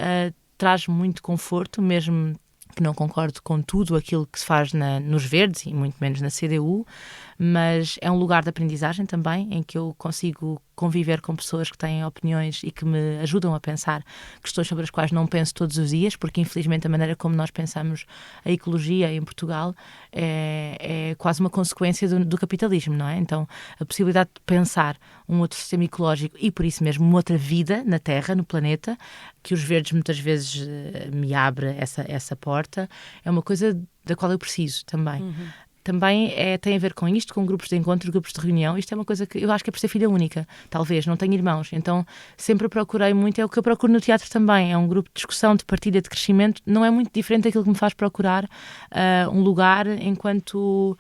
traz muito conforto, mesmo que não concordo com tudo aquilo que se faz nos Verdes e muito menos na CDU, mas é um lugar de aprendizagem também, em que eu consigo conviver com pessoas que têm opiniões e que me ajudam a pensar questões sobre as quais não penso todos os dias, porque infelizmente a maneira como nós pensamos a ecologia em Portugal é quase uma consequência do capitalismo, não é? Então a possibilidade de pensar um outro sistema ecológico e por isso mesmo uma outra vida na Terra, no planeta, que os Verdes muitas vezes me abre essa porta, é uma coisa da qual eu preciso também. Também tem a ver com isto, com grupos de encontro, grupos de reunião. Isto é uma coisa que eu acho que é por ser filha única, talvez, não tenho irmãos. Então sempre procurei muito, é o que eu procuro no teatro também, é um grupo de discussão, de partilha, de crescimento. Não é muito diferente daquilo que me faz procurar um lugar enquanto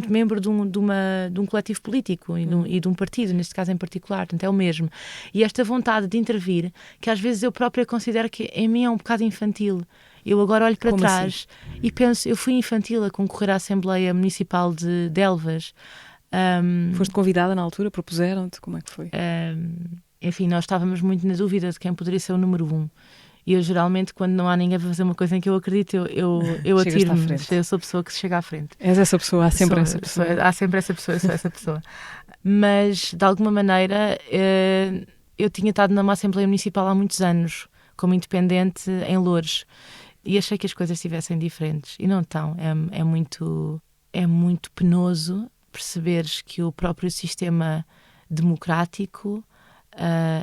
membro de um coletivo político e de um partido, neste caso em particular. Portanto, é o mesmo. E esta vontade de intervir, que às vezes eu própria considero que em mim é um bocado infantil. Eu agora olho para trás e penso, eu fui infantil a concorrer à Assembleia Municipal de Elvas. Foste convidada na altura? Propuseram-te? Como é que foi? Enfim, nós estávamos muito na dúvida de quem poderia ser o número 1. E eu geralmente, quando não há ninguém para fazer uma coisa em que eu acredito, eu atiro-me. Eu sou a pessoa que se chega à frente. És essa pessoa, há sempre essa pessoa. Há sempre essa pessoa, eu sou essa pessoa. mas de alguma maneira eu tinha estado numa Assembleia Municipal há muitos anos, como independente em Loures, e achei que as coisas estivessem diferentes, e não estão. É muito penoso perceberes que o próprio sistema democrático,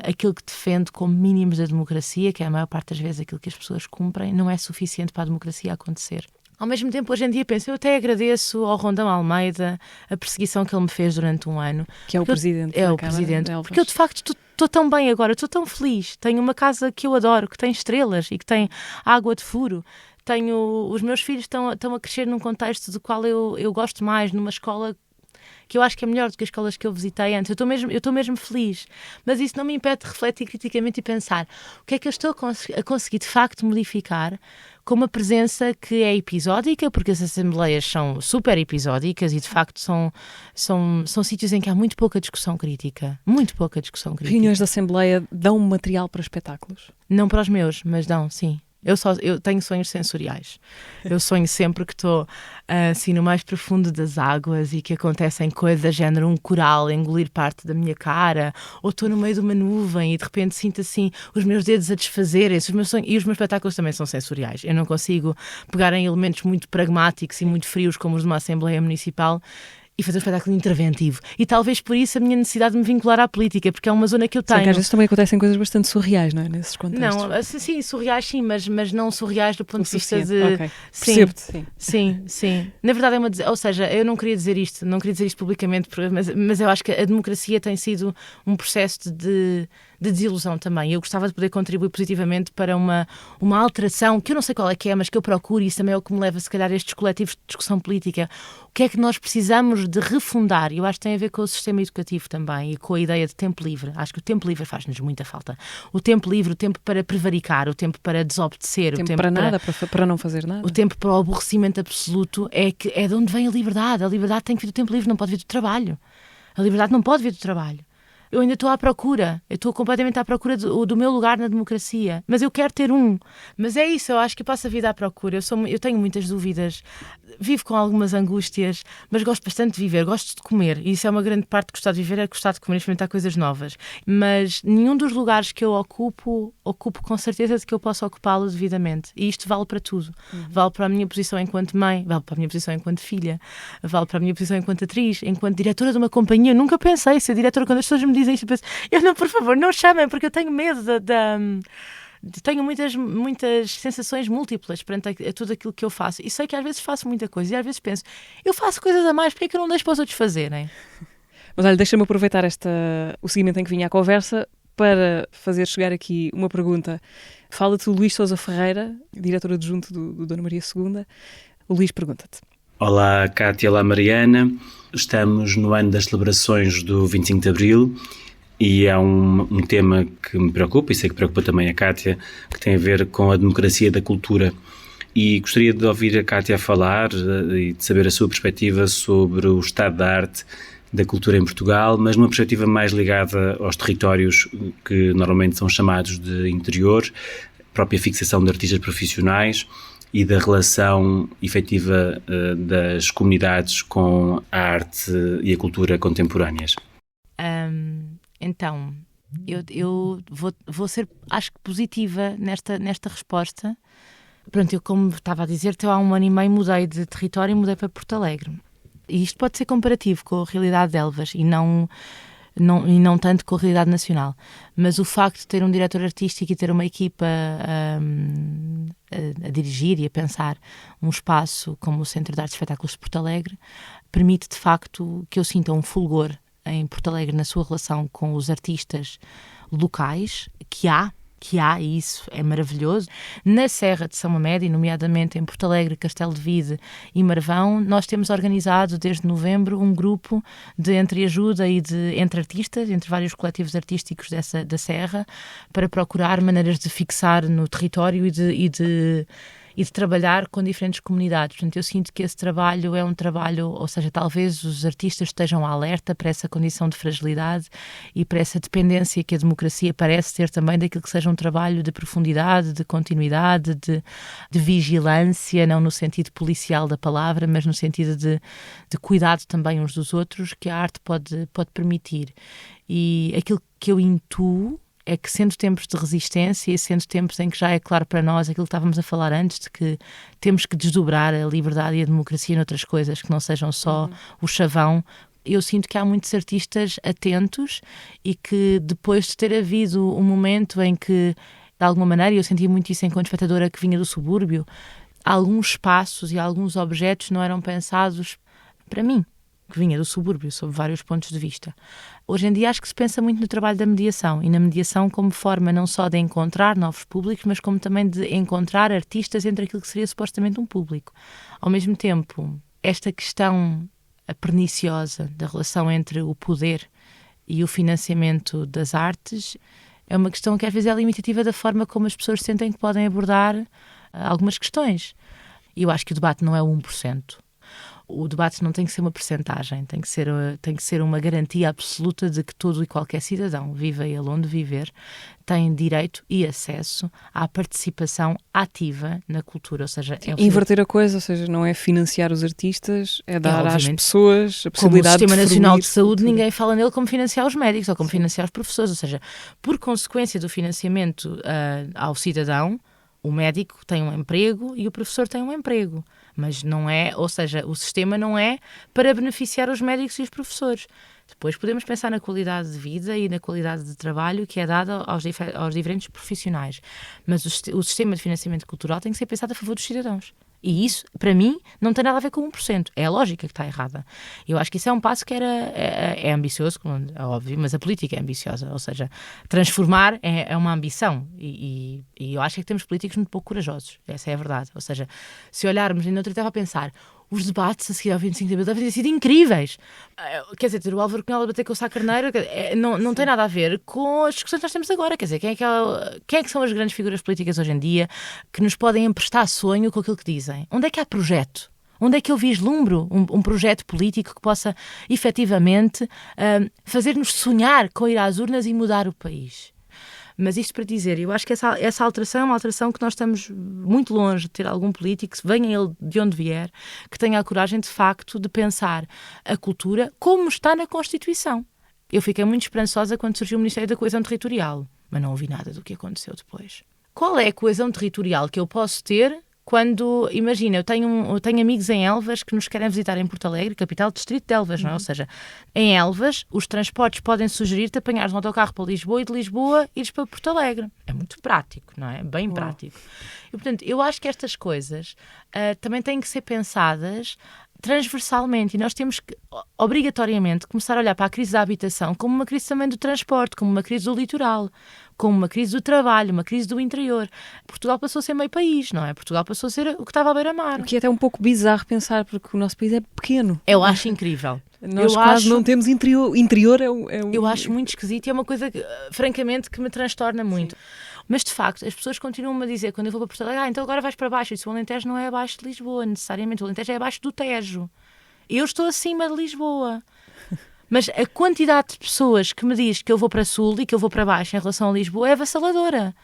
aquilo que defende como mínimos da democracia, que é a maior parte das vezes aquilo que as pessoas cumprem, não é suficiente para a democracia acontecer. Ao mesmo tempo, hoje em dia, penso, eu até agradeço ao Rondão Almeida a perseguição que ele me fez durante um ano. Que é o presidente. É o presidente. Porque eu, de facto, estou tão bem agora, estou tão feliz. Tenho uma casa que eu adoro, que tem estrelas e que tem água de furo. Os meus filhos estão a crescer num contexto do qual eu gosto mais, numa escola que eu acho que é melhor do que as escolas que eu visitei antes. Eu estou mesmo feliz. Mas isso não me impede de refletir criticamente e pensar o que é que eu estou a conseguir de facto modificar com uma presença que é episódica, porque as assembleias são super episódicas e de facto são sítios em que há muito pouca discussão crítica. Muito pouca discussão crítica. Reuniões da Assembleia dão material para espetáculos? Não para os meus, mas dão, sim. Eu tenho sonhos sensoriais. Eu sonho sempre que estou assim no mais profundo das águas e que acontecem coisas, género um coral a engolir parte da minha cara, ou estou no meio de uma nuvem e de repente sinto assim os meus dedos a desfazerem-se. E os meus espetáculos também são sensoriais. Eu não consigo pegar em elementos muito pragmáticos e muito frios como os de uma Assembleia Municipal e fazer um espetáculo interventivo. E talvez por isso a minha necessidade de me vincular à política, porque é uma zona que eu tenho. Sim, que às vezes também acontecem coisas bastante surreais, não é? Nesses contextos. Não, sim, surreais sim, mas não surreais do ponto de vista de... Okay. Sim, percebo-te, sim. Na verdade ou seja, eu não queria dizer isto publicamente, mas eu acho que a democracia tem sido um processo de desilusão também. Eu gostava de poder contribuir positivamente para uma alteração, que eu não sei qual é que é, mas que eu procuro, e isso também é o que me leva, se calhar, a estes coletivos de discussão política. O que é que nós precisamos de refundar? E eu acho que tem a ver com o sistema educativo também e com a ideia de tempo livre. Acho que o tempo livre faz-nos muita falta. O tempo livre, o tempo para prevaricar, o tempo para desobedecer, o tempo para nada, para não fazer nada. O tempo para o aborrecimento absoluto é de onde vem a liberdade. A liberdade tem que vir do tempo livre, não pode vir do trabalho. A liberdade não pode vir do trabalho. Eu ainda estou à procura, eu estou completamente à procura do meu lugar na democracia, mas eu quero ter um. Mas é isso, eu acho que eu passo a vida à procura, eu tenho muitas dúvidas, vivo com algumas angústias, mas gosto bastante de viver, gosto de comer, e isso é uma grande parte de gostar de viver, é gostar de comer e experimentar coisas novas. Mas nenhum dos lugares que eu ocupo com certeza de que eu posso ocupá-lo devidamente, e isto vale para tudo. Vale para a minha posição enquanto mãe, vale para a minha posição enquanto filha, vale para a minha posição enquanto atriz, enquanto diretora de uma companhia. Eu nunca pensei ser diretora. Quando as pessoas me dizem isto, eu penso, por favor, não chamem, porque eu tenho medo tenho muitas sensações múltiplas perante a tudo aquilo que eu faço. E sei que às vezes faço muita coisa e às vezes penso, eu faço coisas a mais, porque é que eu não deixo para os outros fazerem? Mas olha, deixa-me aproveitar o seguimento em que vinha a conversa para fazer chegar aqui uma pergunta. Fala-te o Luís Sousa Ferreira, diretor adjunto do Dona Maria II. O Luís pergunta-te. Olá, Cátia, olá, Mariana. Estamos no ano das celebrações do 25 de Abril e há um tema que me preocupa, e sei que preocupa também a Cátia, que tem a ver com a democracia da cultura. E gostaria de ouvir a Cátia falar e de saber a sua perspectiva sobre o estado da arte, da cultura em Portugal, mas numa perspectiva mais ligada aos territórios que normalmente são chamados de interior, a própria fixação de artistas profissionais e da relação efetiva das comunidades com a arte e a cultura contemporâneas. Então, eu vou ser, acho que, positiva nesta resposta. Pronto, eu, como estava a dizer, há 1 ano e meio mudei de território e mudei para Porto Alegre. E isto pode ser comparativo com a realidade de Elvas e não tanto com a realidade nacional. Mas o facto de ter um diretor artístico e ter uma equipa a dirigir e a pensar um espaço como o Centro de Artes e Espetáculos de Porto Alegre permite, de facto, que eu sinta um fulgor em Porto Alegre na sua relação com os artistas locais, que há, e isso é maravilhoso. Na Serra de São Mamede, nomeadamente em Porto Alegre, Castelo de Vide e Marvão, nós temos organizado desde novembro um grupo de entreajuda e entre artistas, entre vários coletivos artísticos da Serra, para procurar maneiras de fixar no território e e de trabalhar com diferentes comunidades. Portanto, eu sinto que esse trabalho é um trabalho, ou seja, talvez os artistas estejam alerta para essa condição de fragilidade e para essa dependência que a democracia parece ter também daquilo que seja um trabalho de profundidade, de continuidade, de vigilância, não no sentido policial da palavra, mas no sentido de cuidado também uns dos outros, que a arte pode permitir. E aquilo que eu intuo é que, sendo tempos de resistência e sendo tempos em que já é claro para nós aquilo que estávamos a falar antes, de que temos que desdobrar a liberdade e a democracia noutras coisas que não sejam só o chavão, eu sinto que há muitos artistas atentos e que, depois de ter havido um momento em que, de alguma maneira, e eu sentia muito isso enquanto espectadora que vinha do subúrbio, alguns espaços e alguns objetos não eram pensados para mim, que vinha do subúrbio, sob vários pontos de vista. Hoje em dia acho que se pensa muito no trabalho da mediação, e na mediação como forma não só de encontrar novos públicos, mas como também de encontrar artistas entre aquilo que seria supostamente um público. Ao mesmo tempo, esta questão perniciosa da relação entre o poder e o financiamento das artes é uma questão que às vezes é limitativa da forma como as pessoas sentem que podem abordar algumas questões. E eu acho que o debate não é o 1%. O debate não tem que ser uma percentagem, tem que ser uma garantia absoluta de que todo e qualquer cidadão, viva ele onde viver, tem direito e acesso à participação ativa na cultura. Ou seja, inverter a coisa, ou seja, não é financiar os artistas, é dar às pessoas a possibilidade de como o Sistema Nacional de Saúde, cultura. ninguém fala nele como financiar os médicos ou como financiar os professores. Ou seja, por consequência do financiamento ao cidadão, o médico tem um emprego e o professor tem um emprego. Mas não é, ou seja, o sistema não é para beneficiar os médicos e os professores. Depois podemos pensar na qualidade de vida e na qualidade de trabalho que é dada aos diferentes profissionais. Mas o sistema de financiamento cultural tem que ser pensado a favor dos cidadãos. E isso, para mim, não tem nada a ver com 1%. É a lógica que está errada. Eu acho que isso é um passo que é ambicioso, é óbvio, mas a política é ambiciosa. Ou seja, transformar é uma ambição. E eu acho que temos políticos muito pouco corajosos. Essa é a verdade. Ou seja, se olharmos, ainda outro dia estava a pensar, os debates a seguir ao 25 de Abril devem ter sido incríveis. Quer dizer, ter o Álvaro Cunhal a bater com o Sá Carneiro não tem nada a ver com as discussões que nós temos agora. Quer dizer, quem é que são as grandes figuras políticas hoje em dia que nos podem emprestar sonho com aquilo que dizem? Onde é que há projeto? Onde é que eu vislumbro um projeto político que possa, efetivamente, fazer-nos sonhar com ir às urnas e mudar o país? Mas isto para dizer, eu acho que essa alteração é uma alteração que nós estamos muito longe de ter algum político, venha ele de onde vier, que tenha a coragem, de facto, de pensar a cultura como está na Constituição. Eu fiquei muito esperançosa quando surgiu o Ministério da Coesão Territorial, mas não ouvi nada do que aconteceu depois. Qual é a coesão territorial que eu posso ter quando, imagina, eu tenho amigos em Elvas que nos querem visitar em Porto Alegre, capital do distrito de Elvas, não é? Ou seja, em Elvas, os transportes podem sugerir-te apanhares um autocarro para Lisboa e de Lisboa ires para Porto Alegre. É muito prático, não é? Bem prático. E, portanto, eu acho que estas coisas também têm que ser pensadas transversalmente, e nós temos que, obrigatoriamente, começar a olhar para a crise da habitação como uma crise também do transporte, como uma crise do litoral, como uma crise do trabalho, uma crise do interior. Portugal passou a ser meio país, não é? Portugal passou a ser o que estava à beira-mar. O que é até um pouco bizarro pensar, porque o nosso país é pequeno. Eu acho incrível. Nós quase não temos interior. Interior Eu acho muito esquisito e é uma coisa, francamente, que me transtorna muito. Mas, de facto, as pessoas continuam a dizer, quando eu vou para Porto Alegre, então agora vais para baixo. E o Alentejo não é abaixo de Lisboa, necessariamente. O Alentejo é abaixo do Tejo. Eu estou acima de Lisboa. Mas a quantidade de pessoas que me diz que eu vou para Sul e que eu vou para baixo em relação a Lisboa é avassaladora.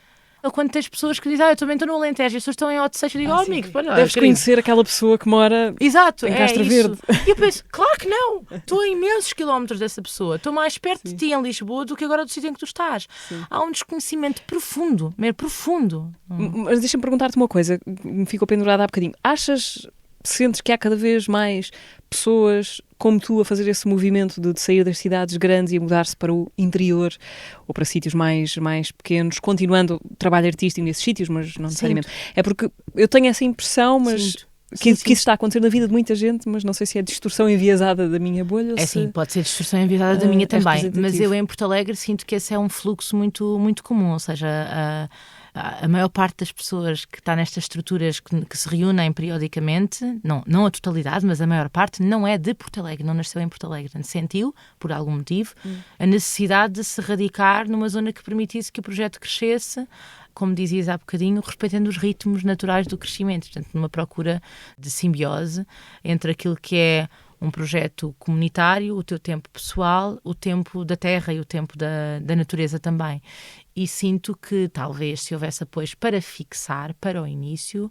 Ou quando tens pessoas que dizem, eu também estou no Alentejo, e as pessoas estão em Odisseis, eu digo, amigo, deves conhecer aquela pessoa que mora em Castro Verde. E eu penso, claro que não, estou a imensos quilómetros dessa pessoa, estou mais perto de ti em Lisboa do que agora do sítio em que tu estás. Sim. Há um desconhecimento profundo, mesmo profundo. Mas deixa-me perguntar-te uma coisa, me ficou pendurada há bocadinho. Sentes que há cada vez mais pessoas como tu a fazer esse movimento de sair das cidades grandes e a mudar-se para o interior ou para sítios mais pequenos, continuando o trabalho artístico nesses sítios, mas não necessariamente. É porque eu tenho essa impressão, mas que isso está a acontecer na vida de muita gente, mas não sei se é distorção enviesada da minha bolha. Sim, pode ser distorção enviesada da minha também, mas eu em Porto Alegre sinto que esse é um fluxo muito, muito comum, ou seja, a maior parte das pessoas que está nestas estruturas que se reúnem periodicamente, não a totalidade, mas a maior parte, não é de Porto Alegre, não nasceu em Porto Alegre. Sentiu, por algum motivo, a necessidade de se radicar numa zona que permitisse que o projeto crescesse como dizias há bocadinho, respeitando os ritmos naturais do crescimento, portanto, numa procura de simbiose entre aquilo que é um projeto comunitário, o teu tempo pessoal, o tempo da terra e o tempo da natureza também. E sinto que talvez se houvesse apoios para fixar, para o início,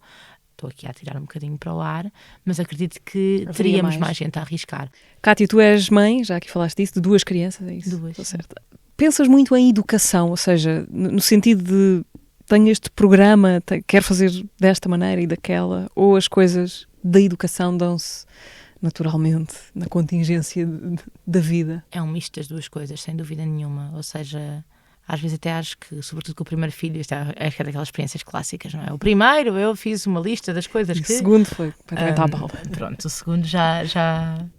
estou aqui a tirar um bocadinho para o ar, mas acredito que teríamos mais gente a arriscar. Cátia, tu és mãe, já aqui falaste disso, de 2 crianças, é isso? 2. Estou certa. Pensas muito em educação, ou seja, no sentido de tenho este programa, quero fazer desta maneira e daquela, ou as coisas da educação dão-se naturalmente na contingência da vida? É um misto das duas coisas, sem dúvida nenhuma. Ou seja, às vezes até acho que, sobretudo com o primeiro filho, isto é daquelas experiências clássicas, não é? O primeiro eu fiz uma lista das coisas E que... o segundo foi completamente à bala. Pronto, o segundo já...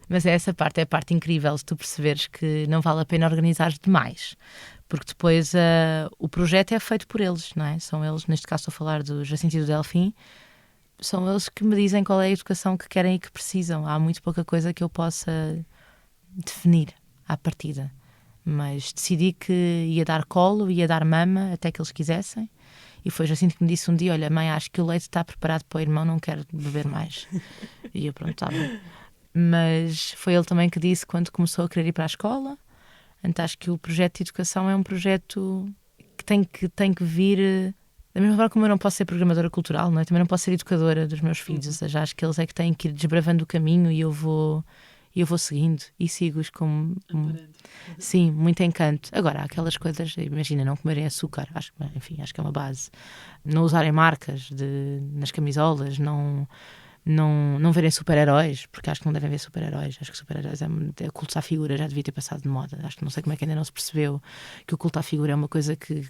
Mas é essa parte, é a parte incrível, se tu perceberes que não vale a pena organizar demais. Porque depois o projeto é feito por eles, não é? São eles, neste caso estou a falar do Jacinto e do Delfim, são eles que me dizem qual é a educação que querem e que precisam. Há muito pouca coisa que eu possa definir à partida. Mas decidi que ia dar colo, ia dar mama até que eles quisessem. E foi Jacinto que me disse um dia, olha mãe, acho que o leite está preparado para o irmão, não quero beber mais. E eu pronto, está bom. Mas foi ele também que disse quando começou a querer ir para a escola. Então acho que o projeto de educação é um projeto que tem que vir... Da mesma forma como eu não posso ser programadora cultural, não é? Também não posso ser educadora dos meus filhos. Ou seja, acho que eles é que têm que ir desbravando o caminho e eu vou seguindo e sigo-os com sim, muito encanto. Agora, há aquelas coisas, imagina, não comerem açúcar, acho que é uma base. Não usarem marcas nas camisolas, não verem super-heróis, porque acho que não devem ver super-heróis. Acho que super-heróis é culto à figura, já devia ter passado de moda. Acho que não sei como é que ainda não se percebeu que o culto à figura é uma coisa que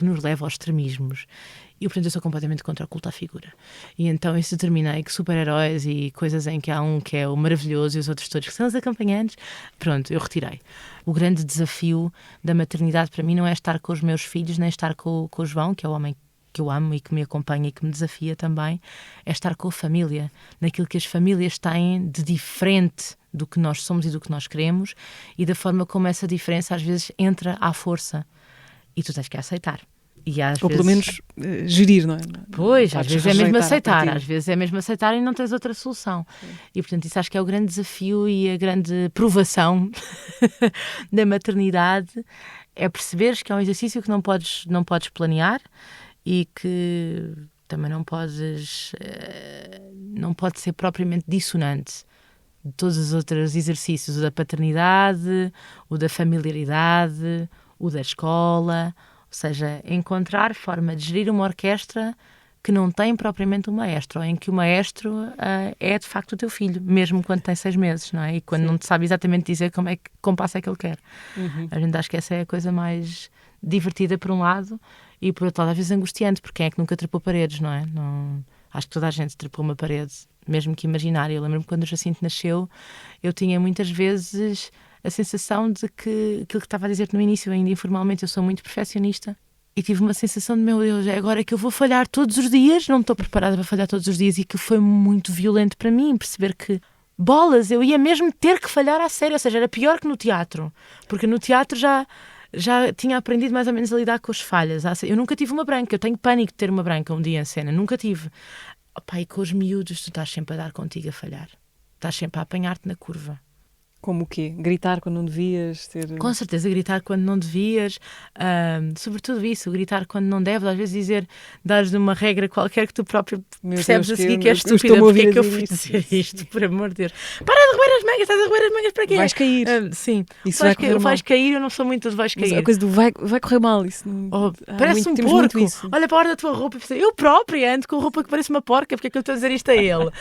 nos leva aos extremismos. E, portanto, eu sou completamente contra o culto à figura. E então eu determinei que super-heróis e coisas em que há um que é o maravilhoso e os outros todos que são os acompanhantes, pronto, eu retirei. O grande desafio da maternidade para mim não é estar com os meus filhos, nem estar com o João, que é o homem que eu amo e que me acompanha e que me desafia também, é estar com a família, naquilo que as famílias têm de diferente do que nós somos e do que nós queremos e da forma como essa diferença às vezes entra à força. E tu tens que aceitar. E ou pelo menos gerir, não é? Pois, às vezes é mesmo aceitar. Às Às vezes é mesmo aceitar e não tens outra solução. Sim. E, portanto, isso acho que é o grande desafio e a grande provação da maternidade. É perceberes que é um exercício que não podes planear e que também não pode ser propriamente dissonante de todos os outros exercícios, o da paternidade, o da familiaridade, o da escola, ou seja, encontrar forma de gerir uma orquestra que não tem propriamente um maestro, ou em que o maestro é de facto o teu filho, mesmo quando tem 6 meses, não é? E quando não te sabe exatamente dizer como passo é que ele quer. Uhum. A gente acha que essa é a coisa mais divertida por um lado e por outro lado às vezes angustiante, porque quem é que nunca trepou paredes, não é? Acho que toda a gente trepou uma parede, mesmo que imaginária. Eu lembro-me quando o Jacinto nasceu, eu tinha muitas vezes a sensação de que aquilo que estava a dizer no início, ainda informalmente, eu sou muito perfeccionista e tive uma sensação de, meu Deus, é agora que eu vou falhar todos os dias, não estou preparada para falhar todos os dias, e que foi muito violento para mim, perceber que, bolas, eu ia mesmo ter que falhar à sério, ou seja, era pior que no teatro, porque no teatro já tinha aprendido mais ou menos a lidar com as falhas. Eu nunca tive uma branca, eu tenho pânico de ter uma branca um dia em cena, nunca tive. Opa, e com os miúdos tu estás sempre a dar contigo a falhar, estás sempre a apanhar-te na curva. Como o quê? Gritar quando não devias? Com certeza, gritar quando não devias, sobretudo isso, gritar quando não deves, às vezes dares uma regra qualquer que tu próprio percebes a seguir que é estúpida, porque é que eu fui dizer isto, por amor de Deus. Para de roer as mangas, estás a roer as mangas para quê? Vais cair. Sim, isso vais cair, eu não sou muito de vais cair. Mas a coisa do vai correr mal, isso não... parece um porco, olha para a hora da tua roupa e pensa, eu própria ando com roupa que parece uma porca, porque é que eu estou a dizer isto a ele?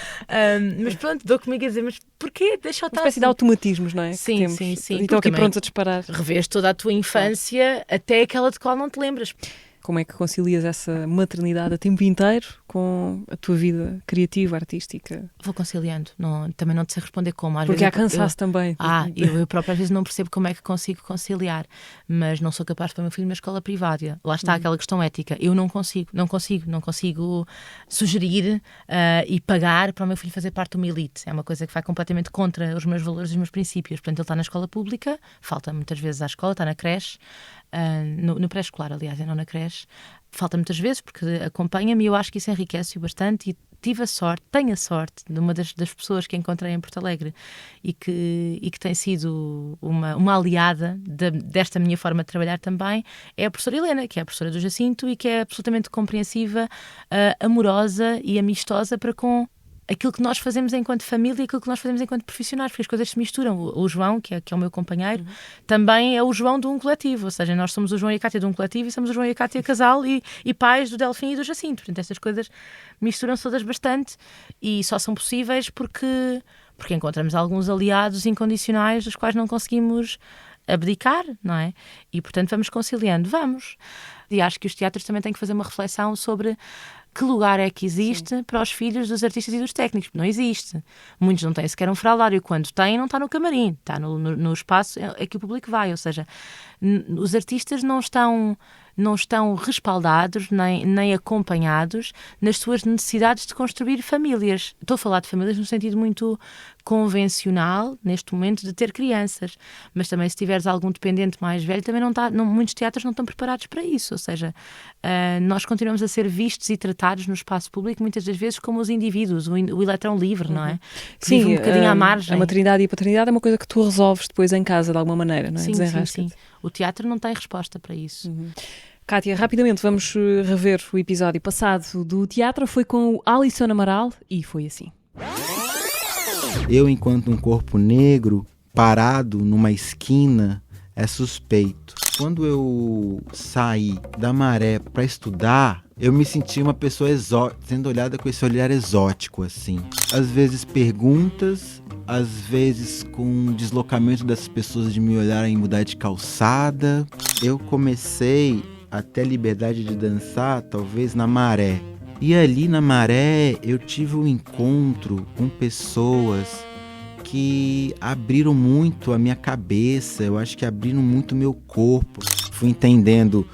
Mas pronto, dou comigo a dizer, mas porquê? Deixa-o estar. Uma espécie de automatismos, não é? Sim. E estão aqui prontos a disparar. Revês toda a tua infância, até aquela de qual não te lembras. Como é que concilias essa maternidade a tempo inteiro com a tua vida criativa, artística? Vou conciliando. Também não te sei responder como. Às porque vezes há cansaço também. Eu própria às vezes não percebo como é que consigo conciliar. Mas não sou capaz para o meu filho uma escola privada. Lá está aquela questão ética. Eu não consigo sugerir e pagar para o meu filho fazer parte de uma elite. É uma coisa que vai completamente contra os meus valores e os meus princípios. Portanto, ele está na escola pública, falta muitas vezes à escola, está na creche. no pré-escolar, aliás, e não na creche. Falta muitas vezes porque acompanha-me e eu acho que isso enriquece-o bastante e tenho a sorte de uma das pessoas que encontrei em Porto Alegre e que tem sido uma aliada desta minha forma de trabalhar também, é a professora Helena, que é a professora do Jacinto e que é absolutamente compreensiva, amorosa e amistosa para com aquilo que nós fazemos enquanto família e aquilo que nós fazemos enquanto profissionais, porque as coisas se misturam. O João, que é o meu companheiro, também é o João de um coletivo, ou seja, nós somos o João e a Cátia de um coletivo e somos o João e a Cátia casal e pais do Delfim e do Jacinto. Portanto, estas coisas misturam-se todas bastante e só são possíveis porque encontramos alguns aliados incondicionais dos quais não conseguimos abdicar, não é? E, portanto, vamos conciliando. Vamos. E acho que os teatros também têm que fazer uma reflexão sobre que lugar é que existe para os filhos dos artistas e dos técnicos. Não existe. Muitos não têm sequer um fraldário. Quando têm, não está no camarim. Está no espaço é que o público vai. Ou seja, os artistas não estão respaldados nem acompanhados nas suas necessidades de construir famílias. Estou a falar de famílias no sentido muito convencional, neste momento, de ter crianças. Mas também, se tiveres algum dependente mais velho, também muitos teatros não estão preparados para isso. Ou seja, nós continuamos a ser vistos e tratados no espaço público muitas das vezes como os indivíduos, o eletrão livre, não é? Que sim, vive um bocadinho à margem. A maternidade e a paternidade é uma coisa que tu resolves depois em casa, de alguma maneira, não é? Sim. O teatro não tem resposta para isso. Cátia, rapidamente vamos rever o episódio passado do teatro. Foi com o Alisson Amaral e foi assim. Eu, enquanto um corpo negro, parado numa esquina, é suspeito. Quando eu saí da Maré para estudar, eu me senti uma pessoa sendo olhada com esse olhar exótico, assim. Às vezes perguntas, às vezes com deslocamento dessas pessoas de me olharem e mudar de calçada. Eu comecei a ter liberdade de dançar, talvez na Maré. E ali na Maré eu tive um encontro com pessoas que abriram muito a minha cabeça, eu acho que abriram muito o meu corpo. Fui entendendo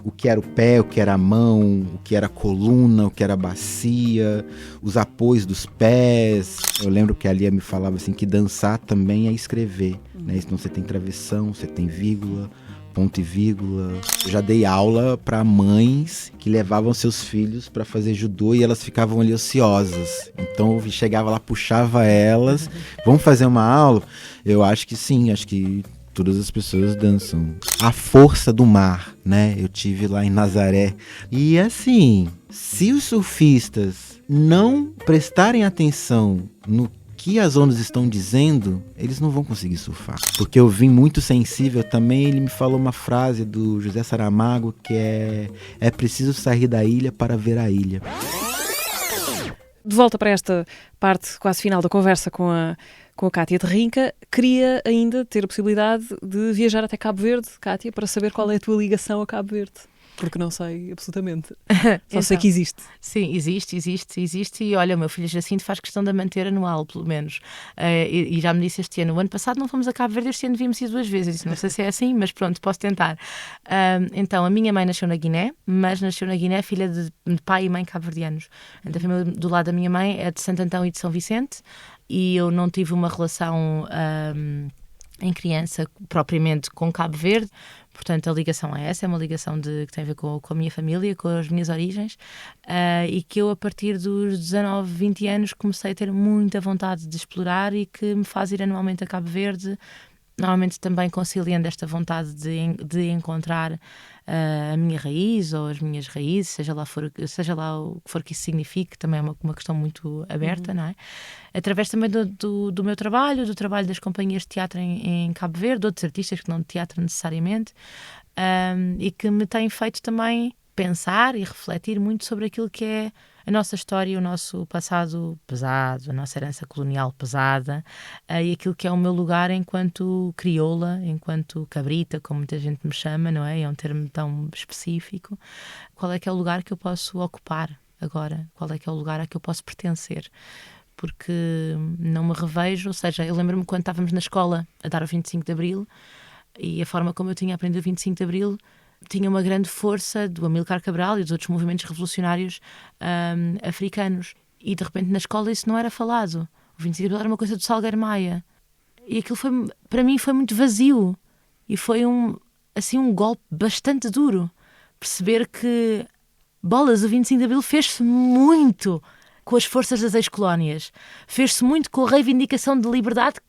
o que era o pé, o que era a mão, o que era a coluna, o que era a bacia, os apoios dos pés. Eu lembro que a Lia me falava assim que dançar também é escrever, né? Então você tem travessão, você tem vírgula, ponto e vírgula. Eu já dei aula para mães que levavam seus filhos para fazer judô e elas ficavam ali ociosas. Então eu chegava lá, puxava elas, vamos fazer uma aula? Eu acho que sim, acho que todas as pessoas dançam. A força do mar, né? Eu tive lá em Nazaré. E assim, se os surfistas não prestarem atenção no que as ondas estão dizendo, eles não vão conseguir surfar. Porque eu vim muito sensível também, ele me falou uma frase do José Saramago que é preciso sair da ilha para ver a ilha. De volta para esta parte quase final da conversa com a Cátia de Rinca, queria ainda ter a possibilidade de viajar até Cabo Verde, Cátia, para saber qual é a tua ligação a Cabo Verde. Porque não sei absolutamente. Só Então, sei que existe. Sim, existe. E olha, o meu filho Jacinto faz questão de a manter anual, pelo menos. E já me disse este ano. O ano passado não fomos a Cabo Verde, este ano devíamos ir 2 vezes. Eu disse, não sei se é assim, mas pronto, posso tentar. Então, a minha mãe nasceu na Guiné, mas nasceu na Guiné filha de pai e mãe cabo-verdianos. Então, a família do lado da minha mãe é de Santo Antão e de São Vicente. E eu não tive uma relação em criança propriamente com Cabo Verde. Portanto, a ligação é essa, é uma ligação que tem a ver com a minha família, com as minhas origens, e que eu, a partir dos 19, 20 anos, comecei a ter muita vontade de explorar e que me faz ir anualmente a Cabo Verde, normalmente também conciliando esta vontade de encontrar a minha raiz ou as minhas raízes, seja lá o que for que isso signifique, também é uma questão muito aberta, não é? Através também do meu trabalho, do trabalho das companhias de teatro em Cabo Verde, de outros artistas que não de teatro necessariamente, e que me têm feito também pensar e refletir muito sobre aquilo que é a nossa história, o nosso passado pesado, a nossa herança colonial pesada, e aquilo que é o meu lugar enquanto crioula, enquanto cabrita, como muita gente me chama, não é? É um termo tão específico. Qual é que é o lugar que eu posso ocupar agora? Qual é que é o lugar a que eu posso pertencer? Porque não me revejo, ou seja, eu lembro-me quando estávamos na escola a dar o 25 de Abril, e a forma como eu tinha aprendido o 25 de Abril tinha uma grande força do Amílcar Cabral e dos outros movimentos revolucionários africanos. E de repente na escola isso não era falado. O 25 de Abril era uma coisa do Salgueiro Maia. E aquilo para mim foi muito vazio. E foi assim um golpe bastante duro. Perceber que, bolas, o 25 de Abril fez-se muito com as forças das ex-colónias. Fez-se muito com a reivindicação de liberdade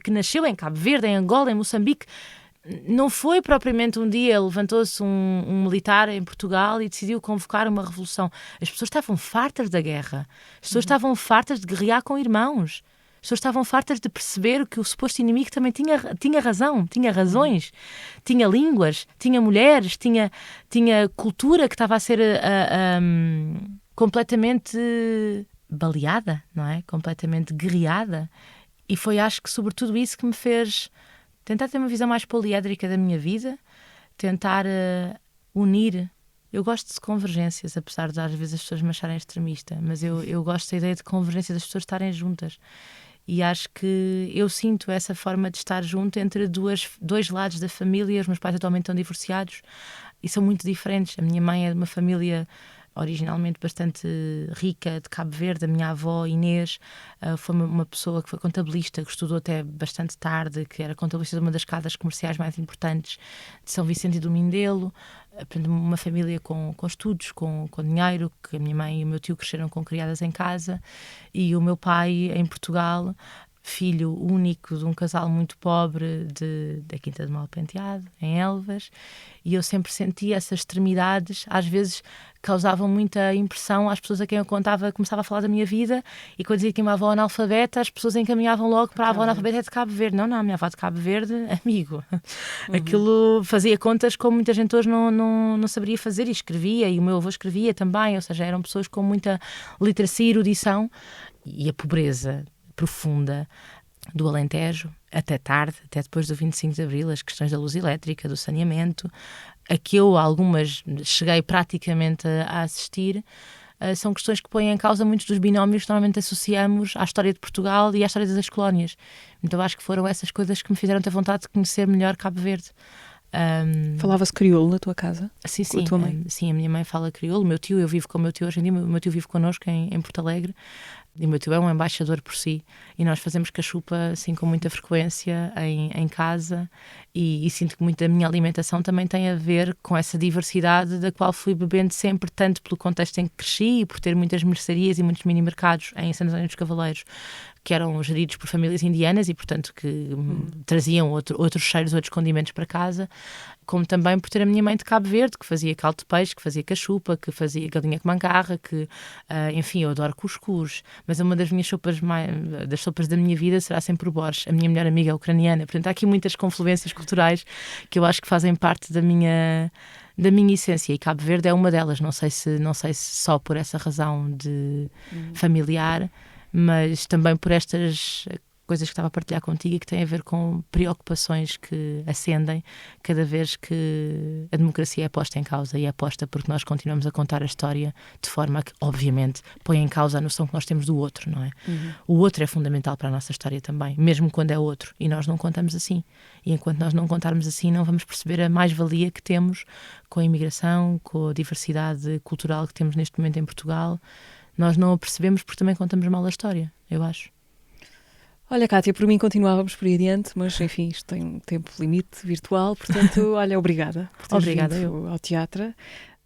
que nasceu em Cabo Verde, em Angola, em Moçambique. Não foi propriamente um dia levantou-se um militar em Portugal e decidiu convocar uma revolução. As pessoas estavam fartas da guerra. As pessoas estavam fartas de guerrear com irmãos. As pessoas estavam fartas de perceber que o suposto inimigo também tinha razão, tinha razões, tinha línguas, tinha mulheres, tinha cultura que estava a ser completamente baleada, não é? Completamente guerreada. E foi, acho que, sobretudo isso que me fez tentar ter uma visão mais poliédrica da minha vida, tentar unir. Eu gosto de convergências, apesar de às vezes as pessoas me acharem extremista, mas eu gosto da ideia de convergência, das pessoas estarem juntas. E acho que eu sinto essa forma de estar junto entre dois lados da família. Os meus pais atualmente estão divorciados e são muito diferentes. A minha mãe é de uma família originalmente bastante rica, de Cabo Verde. A minha avó, Inês, foi uma pessoa que foi contabilista, que estudou até bastante tarde, que era contabilista de uma das casas comerciais mais importantes de São Vicente e do Mindelo. Uma família com estudos, com dinheiro, que a minha mãe e o meu tio cresceram com criadas em casa, e o meu pai em Portugal, filho único de um casal muito pobre da Quinta de Malpenteado, em Elvas, e eu sempre senti essas extremidades, às vezes causavam muita impressão às pessoas a quem eu começava a falar da minha vida, e quando dizia que tinha uma avó analfabeta, as pessoas encaminhavam logo para a avó analfabeta de Cabo Verde. Não, a minha avó de Cabo Verde, amigo. Aquilo fazia contas como muita gente hoje não saberia fazer, e escrevia, e o meu avô escrevia também, ou seja, eram pessoas com muita literacia e erudição, e a pobreza profunda do Alentejo, até tarde, até depois do 25 de Abril, as questões da luz elétrica, do saneamento, a que eu algumas cheguei praticamente a assistir, são questões que põem em causa muitos dos binómios que normalmente associamos à história de Portugal e à história das ex-colónias. Então acho que foram essas coisas que me fizeram ter vontade de conhecer melhor Cabo Verde. Falava-se crioulo na tua casa? Sim, com a tua mãe? Sim, a minha mãe fala crioulo. O meu tio, eu vivo com o meu tio hoje em dia. O meu tio vive connosco em Porto Alegre. E o meu tio é um embaixador por si. E nós fazemos cachupa assim com muita frequência em casa. E sinto que muito da minha alimentação também tem a ver com essa diversidade da qual fui bebendo sempre, tanto pelo contexto em que cresci e por ter muitas mercearias e muitos mini-mercados em Santo Antônio dos Cavaleiros, que eram geridos por famílias indianas e, portanto, que traziam outros cheiros, outros condimentos para casa, como também por ter a minha mãe de Cabo Verde, que fazia caldo de peixe, que fazia cachupa, que fazia galinha com mangarra, que, enfim, eu adoro cuscuz, mas uma das minhas sopas, das sopas da minha vida será sempre o borsch. A minha melhor amiga é ucraniana, portanto, há aqui muitas confluências culturais que eu acho que fazem parte da minha essência, e Cabo Verde é uma delas. Não sei se só por essa razão de familiar, mas também por estas coisas que estava a partilhar contigo e que têm a ver com preocupações que ascendem cada vez que a democracia é posta em causa, e é posta porque nós continuamos a contar a história de forma que, obviamente, põe em causa a noção que nós temos do outro, não é? O outro é fundamental para a nossa história também, mesmo quando é outro, e nós não contamos assim. E enquanto nós não contarmos assim, não vamos perceber a mais-valia que temos com a imigração, com a diversidade cultural que temos neste momento em Portugal. Nós não a percebemos porque também contamos mal a história, eu acho. Olha, Cátia, por mim continuávamos por aí adiante, mas enfim, isto tem um tempo limite virtual, portanto, olha, obrigada por teres vindo ao teatro.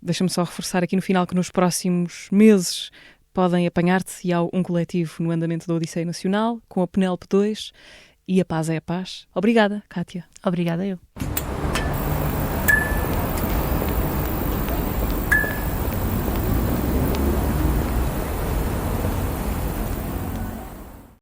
Deixa-me só reforçar aqui no final que nos próximos meses podem apanhar-te e há um coletivo no andamento da Odisseia Nacional, com a Penélope 2 e A Paz é a Paz. Obrigada, Cátia. Obrigada eu.